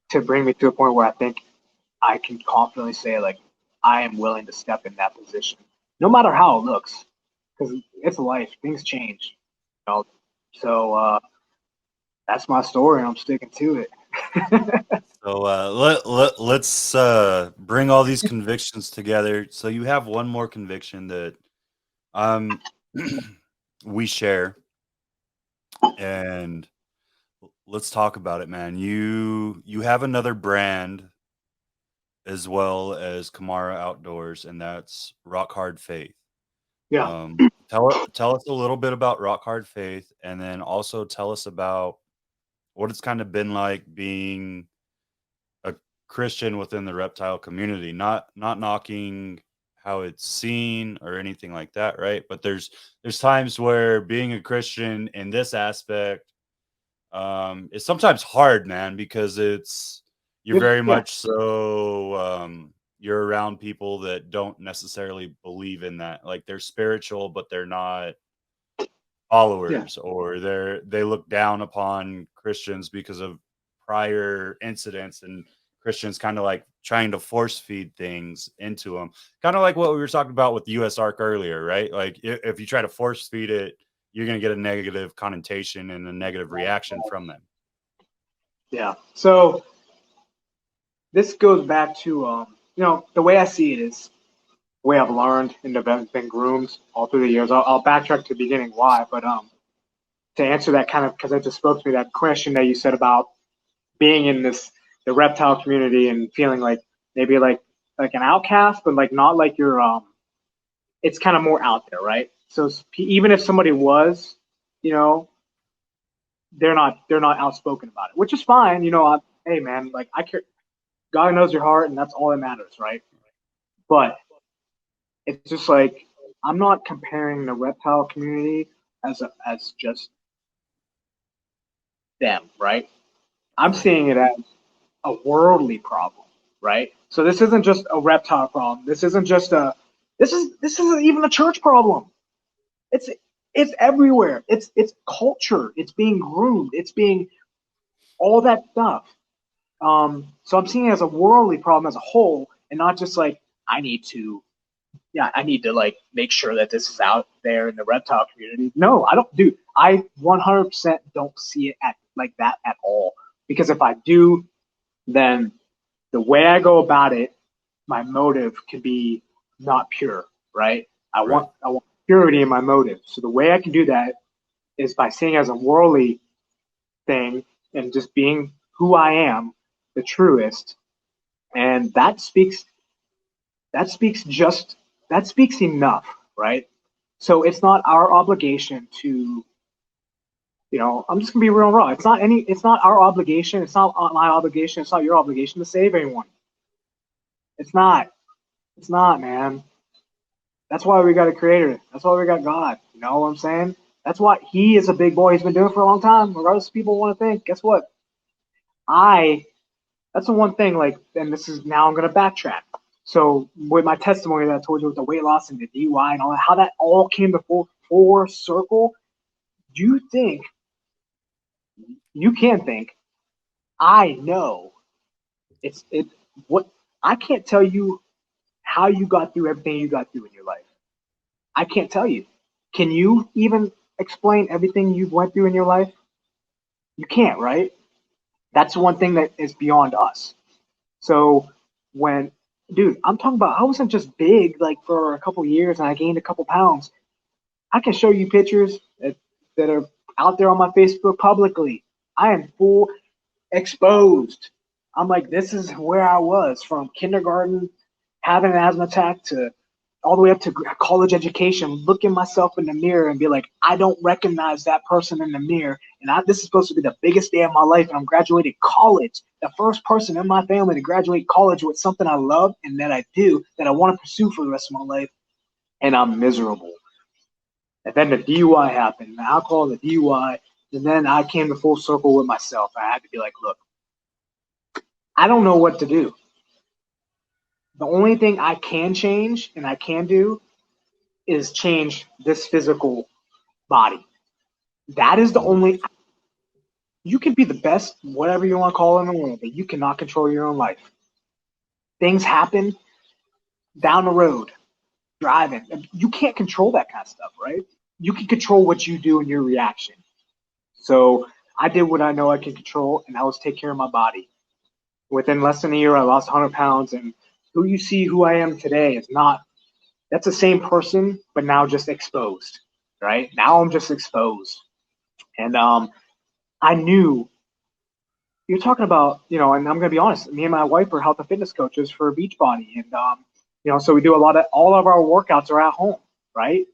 to bring me to a point where I think I can confidently say, like, I am willing to step in that position, no matter how it looks, because it's life. Things change. So that's my story, and I'm sticking to it. So let's bring all these convictions together. So you have one more conviction that we share, and let's talk about it, man. You have another brand as well as Komara Outdoors, and that's Rock Hard Faith. Yeah. Tell us a little bit about Rock Hard Faith, and then also tell us about what it's kind of been like being a Christian within the reptile community. Not knocking how it's seen or anything like that, right? But there's times where being a Christian in this aspect is sometimes hard, man, because you're very Yeah. much so you're around people that don't necessarily believe in that. Like they're spiritual, but they're not Yeah. followers, or they look down upon Christians because of prior incidents, and Christians kind of like trying to force feed things into them, kind of like what we were talking about with USARK earlier, right? Like if you try to force feed it, you're going to get a negative connotation and a negative reaction from them. Yeah. So this goes back to the way I see it is the way I've learned and have been groomed all through the years. I'll backtrack to the beginning why, but to answer that kind of, because it just spoke to me, that question that you said about being in the reptile community and feeling like maybe like an outcast, but like not like you're it's kind of more out there, right? So even if somebody was, you know, they're not outspoken about it, which is fine. Hey man, like I care. God knows your heart, and that's all that matters, right? But it's just like I'm not comparing the reptile community as just them, right? I'm Right. seeing it as a worldly problem, right? So this isn't just a reptile problem. This isn't even a church problem. It's it's everywhere. It's culture. It's being groomed. It's being all that stuff. So I'm seeing it as a worldly problem as a whole, and not just like I need to like make sure that this is out there in the reptile community. No, I don't do. I 100% don't see it at like that at all. Because if I do, then the way I go about it, my motive could be not pure, right? Right. I want purity in my motive. So the way I can do that is by seeing it as a worldly thing and just being who I am, the truest, and that speaks just that speaks enough, right? So it's not our obligation to, I'm just gonna be real raw. It's not our obligation. It's not my obligation. It's not your obligation to save anyone. It's not. It's not, man. That's why we got a creator. That's why we got God. You know what I'm saying? That's why he is a big boy. He's been doing it for a long time, regardless of people want to think. Guess what? That's the one thing, like, and this is now I'm gonna backtrack. So with my testimony that I told you with the weight loss and the DUI and all that, how that all came to full circle, you think, you can think, I know what I can't tell you how you got through everything you got through in your life. I can't tell you. Can you even explain everything you've went through in your life? You can't, right? That's one thing that is beyond us. So dude, I'm talking about, I wasn't just big like for a couple years and I gained a couple pounds. I can show you pictures that are out there on my Facebook publicly. I am full exposed. I'm like, this is where I was from kindergarten, having an asthma attack, to all the way up to college education, looking myself in the mirror and be like, I don't recognize that person in the mirror. And this is supposed to be the biggest day of my life. And I'm graduating college, the first person in my family to graduate college with something I love and that I do, that I want to pursue for the rest of my life. And I'm miserable. And then the DUI happened, the alcohol, the DUI. And then I came to full circle with myself. I had to be like, look, I don't know what to do. The only thing I can change and I can do is change this physical body. That is the only. You can be the best, whatever you want to call it in the world, but you cannot control your own life. Things happen down the road, driving. You can't control that kind of stuff, right? You can control what you do and your reaction. So I did what I know I can control, and that was take care of my body. Within less than a year, I lost 100 pounds, and who I am today is not, that's the same person, but now just exposed, right? Now I'm just exposed. And I knew, you're talking about, and I'm going to be honest, me and my wife are health and fitness coaches for Beachbody. And, so we do all of our workouts are at home, right?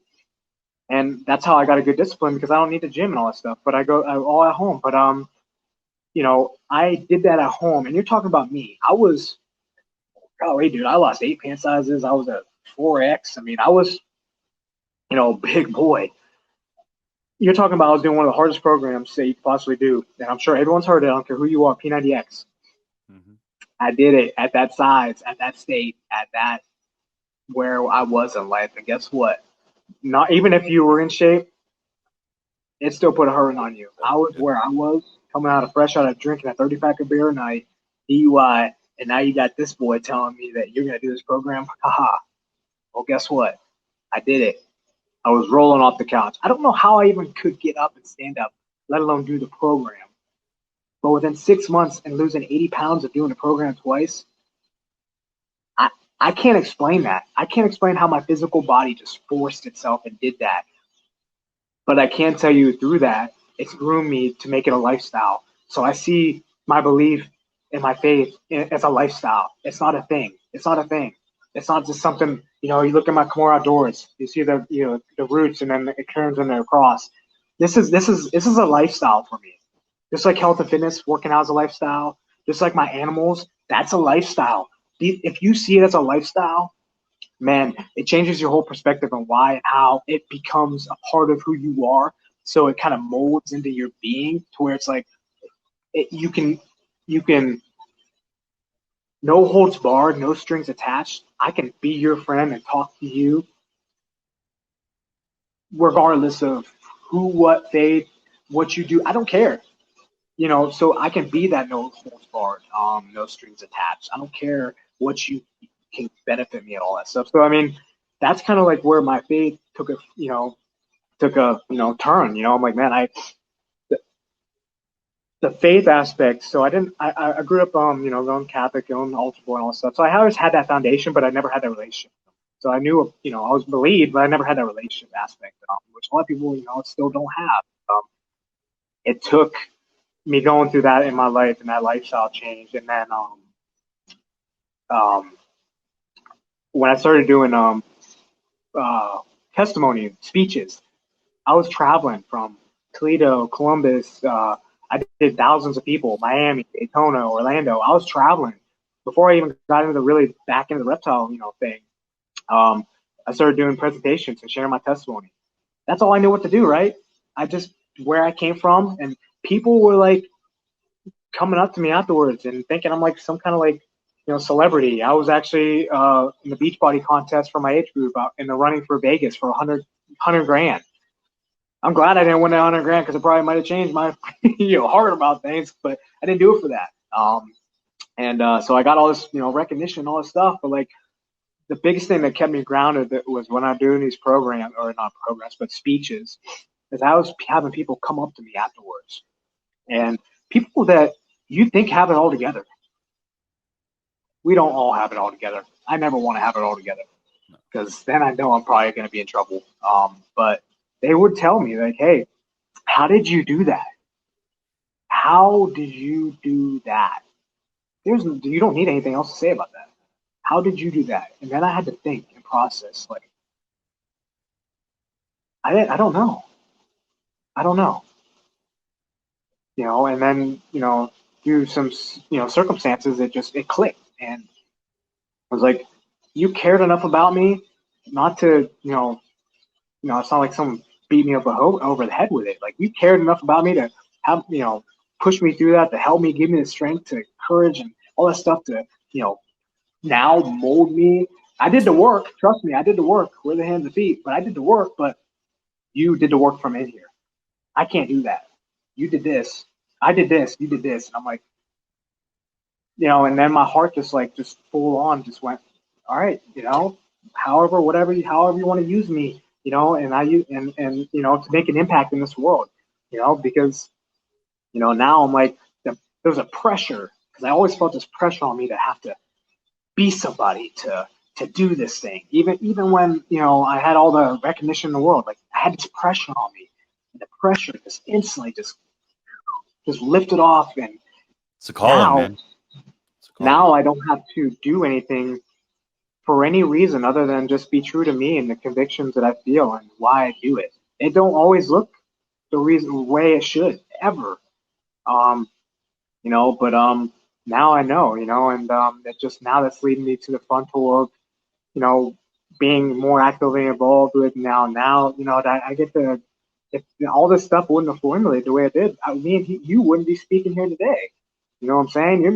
And that's how I got a good discipline, because I don't need the gym and all that stuff, but I go all at home. But, I did that at home. And you're talking about me. I was, golly, dude, I lost 8 pant sizes. I was a 4X. I mean, I was, big boy. You're talking about I was doing one of the hardest programs that you could possibly do. And I'm sure everyone's heard it. I don't care who you are, P90X. Mm-hmm. I did it at that size, at that state, at that where I was in life. And guess what? Not even if you were in shape, it still put a hurting on you. I was where I was, coming fresh out of drinking a 30-pack of beer a night, DUI, and now you got this boy telling me that you're going to do this program? Haha. Well, guess what? I did it. I was rolling off the couch. I don't know how I even could get up and stand up, let alone do the program. But within 6 months and losing 80 pounds of doing the program twice, I can't explain that. I can't explain how my physical body just forced itself and did that. But I can tell you through that, it's groomed me to make it a lifestyle. So I see my belief and my faith as a lifestyle. It's not a thing. It's not a thing. It's not just something, you look at my Komara doors, you see the roots, and then it turns into a cross. This is a lifestyle for me. Just like health and fitness, working out is a lifestyle. Just like my animals, that's a lifestyle. If you see it as a lifestyle, man, it changes your whole perspective on why and how it becomes a part of who you are. So it kind of molds into your being to where it's like you can no holds barred, no strings attached. I can be your friend and talk to you regardless of who, what, faith, what you do. I don't care. So I can be that no holds barred, no strings attached. I don't care what you can benefit me and all that stuff. So, I mean, that's kind of like where my faith took a turn. I'm like, man, the faith aspect. So I grew up, going Catholic, going altar boy and all that stuff. So I always had that foundation, but I never had that relationship. So I knew, I was believed, but I never had that relationship aspect, which a lot of people, still don't have. It took me going through that in my life and that lifestyle change. And then, when I started doing, testimony speeches, I was traveling from Toledo, Columbus. I did thousands of people, Miami, Daytona, Orlando. I was traveling before I even got into back into the reptile, thing. I started doing presentations and sharing my testimony. That's all I knew what to do, right? Where I came from, and people were like coming up to me afterwards and thinking I'm like some kind of like celebrity. I was actually in the Beachbody contest for my age group out in the running for Vegas for 100 grand. I'm glad I didn't win that 100 grand because it probably might have changed my heart about things, but I didn't do it for that. So I got all this recognition, all this stuff, but like the biggest thing that kept me grounded was when I'm doing these programs, or not programs, but speeches, is I was having people come up to me afterwards, and people that you think have it all together. We don't all have it all together. I never want to have it all together because then I know I'm probably going to be in trouble. But they would tell me like, hey, how did you do that? How did you do that? You don't need anything else to say about that. How did you do that? And then I had to think and process like, I don't know. I don't know. And then, through some, circumstances, it clicked. And I was like, you cared enough about me not to, it's not like someone beat me over the head with it. Like, you cared enough about me to have, push me through that, to help me, give me the strength, to courage and all that stuff to, now mold me. I did the work. Trust me, I did the work. We're the hands and feet, but I did the work. But you did the work from in here. I can't do that. You did this. I did this. You did this. And I'm like, and then my heart just full on just went, all right, however you want to use me, and I use and to make an impact in this world, because now I'm like, there's a pressure, because I always felt this pressure on me to have to be somebody to do this thing, even when I had all the recognition in the world. Like, I had this pressure on me, and the pressure just instantly just lifted off, and It's a calling, man. Now I don't have to do anything for any reason other than just be true to me and the convictions that I feel and why I do it. It don't always look the way it should ever, but now I know, and now that's leading me to the frontal of, being more actively involved with now, that I get to, if all this stuff wouldn't have formulated the way it did, me and you wouldn't be speaking here today. You know what I'm saying?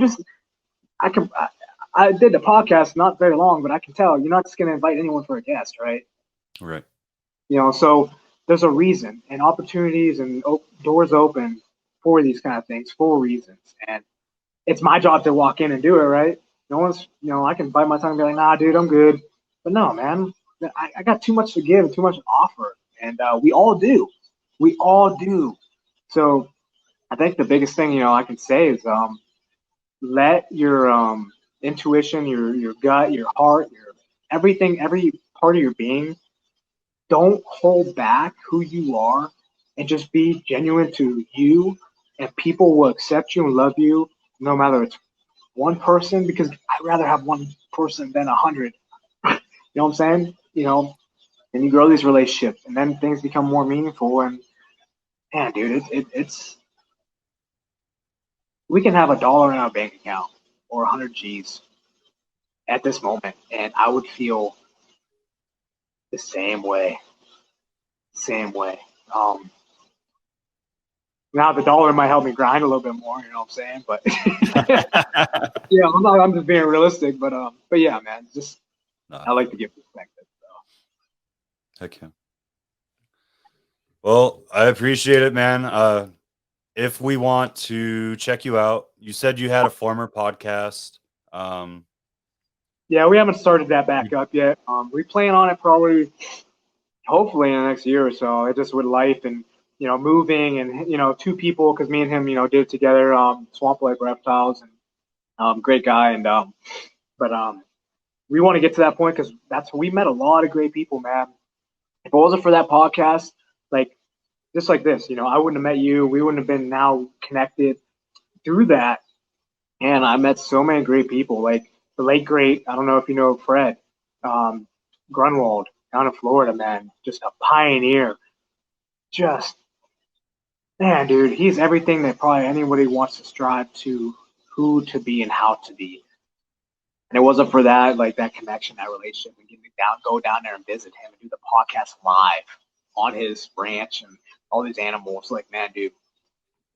I did the podcast not very long, but I can tell you're not just going to invite anyone for a guest, right? Right. So there's a reason, and opportunities and doors open for these kind of things for reasons. And it's my job to walk in and do it, right? No one's, I can bite my tongue and be like, nah, dude, I'm good. But no, man, I got too much to give and too much to offer. And we all do. We all do. So I think the biggest thing, I can say is let your intuition, your gut, your heart, your everything, every part of your being, don't hold back who you are, and just be genuine to you, and people will accept you and love you no matter it's one person, because I'd rather have one person than 100. You know what I'm saying? And you grow these relationships, and then things become more meaningful. And man, dude, it's we can have $1 in our bank account or 100 G's at this moment, and I would feel the same way. Now the dollar might help me grind a little bit more, you know what I'm saying? But yeah, I'm just being realistic, but yeah, man, I like to give perspective. So. Heck yeah. Well, I appreciate it, man. If we want to check you out, you said you had a former podcast. Yeah, we haven't started that back up yet. We plan on it probably, hopefully in the next year or so. It just with life and moving and two people, because me and him did it together. Swamp Lake Reptiles, and great guy, and but we want to get to that point, because we met a lot of great people, man. If it wasn't for that podcast, like just like this, I wouldn't have met you. We wouldn't have been now connected through that. And I met so many great people, like the late great, I don't know if you know Fred Grunwald down in Florida, man, just a pioneer. Just, man, dude, he's everything that probably anybody wants to strive to, who to be and how to be. And it wasn't for that, like that connection, that relationship, and go down there and visit him and do the podcast live on his ranch and all these animals. Like, man, dude,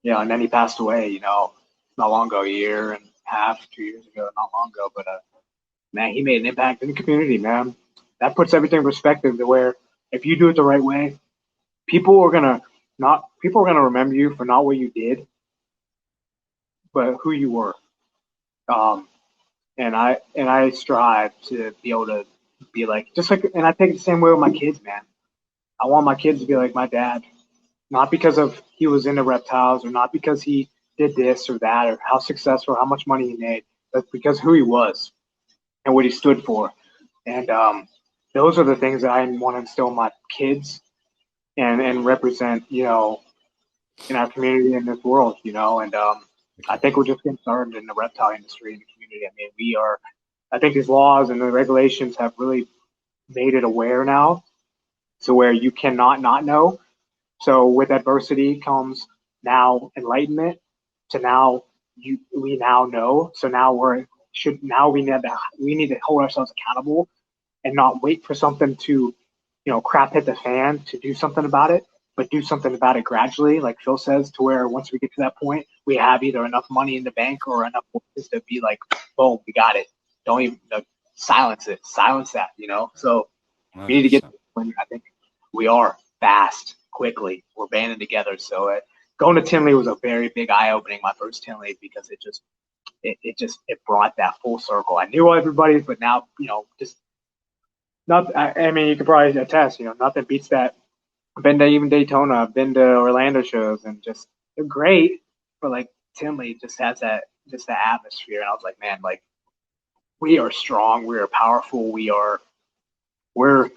and then he passed away, not long ago, a year. And 2 years ago, not long ago, but man, he made an impact in the community, man. That puts everything in perspective to where if you do it the right way, people are gonna remember you for not what you did, but who you were. Um, and I strive to be able to be like, just like, and I take it the same way with my kids, man. I want my kids to be like my dad, not because of he was into reptiles or not because he did this or that or how successful, how much money he made, but because who he was and what he stood for. And those are the things that I want to instill in my kids and represent, in our community in this world, and I think we're just getting started in the reptile industry in the community. I mean, I think these laws and the regulations have really made it aware now to where you cannot not know. So with adversity comes now enlightenment to now we now know. So now we need to hold ourselves accountable and not wait for something to, crap hit the fan to do something about it, but do something about it gradually, like Phil says, to where once we get to that point, we have either enough money in the bank or enough voices to be like, boom, we got it. Don't even silence that, So 100%. we need to get to the point. I think we are fast, quickly. We're banding together. So going to Tinley was a very big eye-opening, my first Tinley, because it brought that full circle. I knew everybody, but now, just not. I mean, you could probably attest. Nothing beats that. I've been to even Daytona. I've been to Orlando shows, and just they're great. But like Tinley just has that atmosphere, and I was like, man, like we are strong, we are powerful, we're.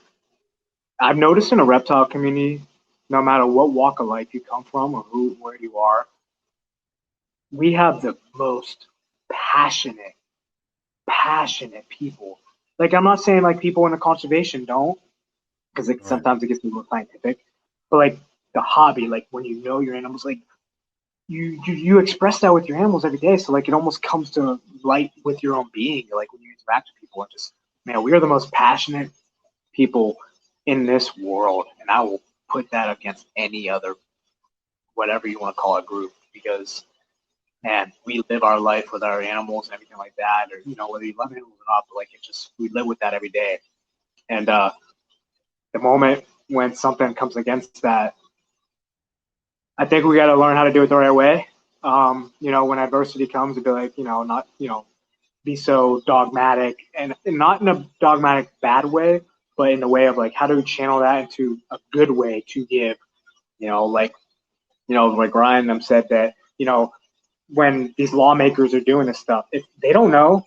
I've noticed in a reptile community, no matter what walk of life you come from or where you are, we have the most passionate people. Like, I'm not saying like people in the conservation don't, because sometimes it gets a little scientific, but like the hobby, like when your animals, like you express that with your animals every day. So like it almost comes to light with your own being, like when you interact with people, and just, man, we are the most passionate people in this world, and I will put that against any other, whatever you want to call it, group, because man, we live our life with our animals and everything like that, or whether you love animals or not, but like we live with that every day. And the moment when something comes against that, I think we got to learn how to do it the right way. When adversity comes, to be like, not, be so dogmatic, and not in a dogmatic bad way, but in the way of like, how do we channel that into a good way to give, like Ryan said that, when these lawmakers are doing this stuff, if they don't know,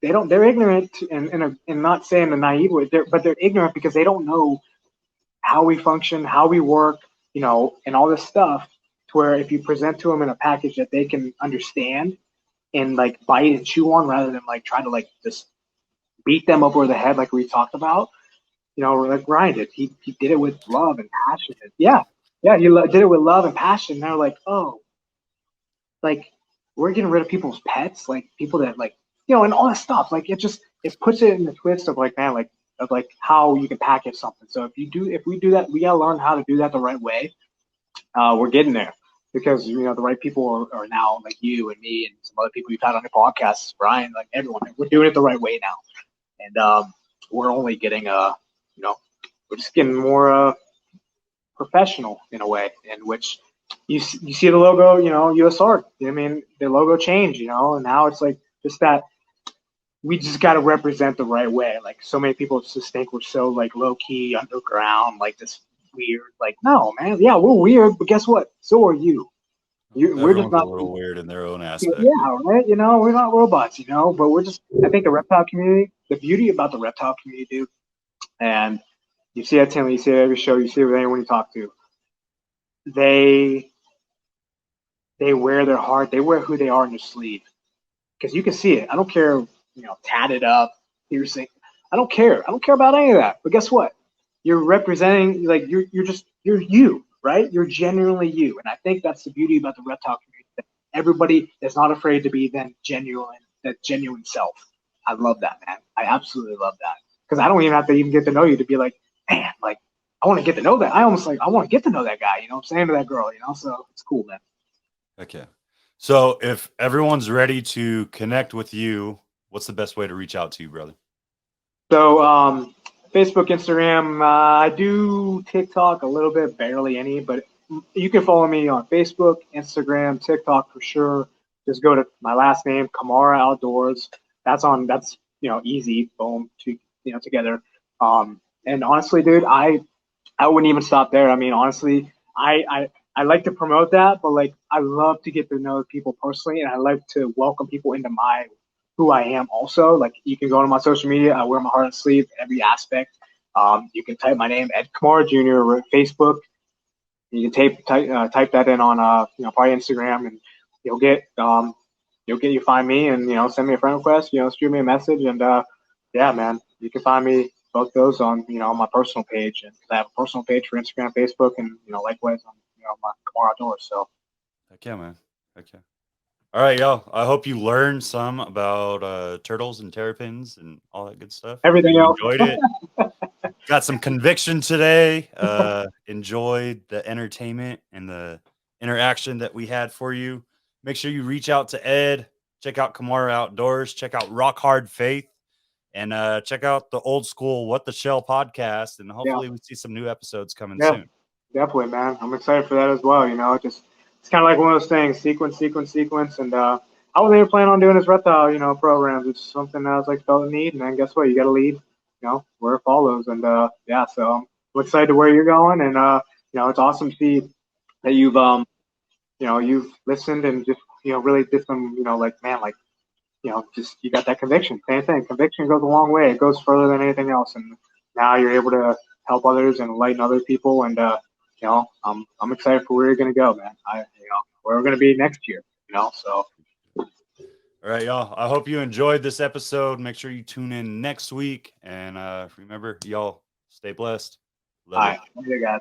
they're ignorant, and not saying the naive way, but they're ignorant because they don't know how we function, how we work, and all this stuff, to where if you present to them in a package that they can understand and like bite and chew on, rather than like try to like just beat them over the head like we talked about, like Ryan did. He did it with love and passion. Yeah, he did it with love and passion. And they're like, oh, like we're getting rid of people's pets, like people that like, and all that stuff. Like it puts it in the twist of like, man, like of like how you can package something. So if we do that, we gotta learn how to do that the right way. We're getting there, because the right people are now, like you and me and some other people you've had on the podcast, Brian, like everyone. We're doing it the right way now, and we're only getting we're just getting more professional in a way, in which you see the logo, USARK. I mean, the logo changed, and now it's like just that we just got to represent the right way. Like so many people just think we're so like low key, underground, like this weird. Like, no, man, yeah, we're weird, but guess what? So are you. We're just not a little weird in their own aspect. Yeah, right. We're not robots, but we're just. I think the reptile community, the beauty about the reptile community, dude, and you see at Tim, you see it at every show, you see it with anyone you talk to. They wear their heart. They wear who they are in their sleeve, because you can see it. I don't care, tatted up, piercing. I don't care. I don't care about any of that. But guess what? You're representing, like you're you, right? You're genuinely you, and I think that's the beauty about the reptile community. That everybody is not afraid to be that genuine self. I love that, man. I absolutely love that, because I don't even have to even get to know you to be like, man, like I want to get to know that. I want to get to know that guy. I'm saying, to that girl. So it's cool, man. Okay. So if everyone's ready to connect with you, what's the best way to reach out to you, brother? So, Facebook, Instagram, I do TikTok a little bit, barely any, but you can follow me on Facebook, Instagram, TikTok for sure. Just go to my last name, Komara Outdoors. That's easy, boom, together. And honestly, dude, I wouldn't even stop there. I mean, honestly, I like to promote that, but like I love to get to know people personally, and I like to welcome people into my who I am. Also, like you can go to my social media. I wear my heart on sleeve in every aspect. You can type my name, Ed Kamara Jr. or Facebook. You can type that in on probably Instagram, and you'll get you find me, and send me a friend request. Shoot me a message, and yeah, man, you can find me both those on my personal page, and I have a personal page for Instagram, Facebook, and likewise on my Kamara Outdoors. So Heck yeah, man. Heck yeah. All right, y'all. I hope you learned some about turtles and terrapins and all that good stuff. everything else, Enjoyed it. Got some conviction today. Enjoyed the entertainment and the interaction that we had for you. Make sure you reach out to Ed. Check out Komara Outdoors. Check out Rock Hard Faith. And check out the old school What the Shell podcast. And yeah, hopefully we see some new episodes coming yeah, soon. definitely, man. I'm excited for that as well. It's kind of like one of those things, sequence, and I wasn't even planning on doing this reptile, programs. It's something I was like felt a need, and then guess what? You got to lead, where it follows, and yeah. So I'm excited to where you're going, and it's awesome to see that you've listened and just really did some like man like just you got that conviction. Same thing. Conviction goes a long way. It goes further than anything else, and now you're able to help others and enlighten other people, and I'm excited for where you're gonna go, man. Where we're gonna be next year. So. All right, y'all. I hope you enjoyed this episode. Make sure you tune in next week. And remember, y'all, stay blessed. Love All you. right. Later, guys.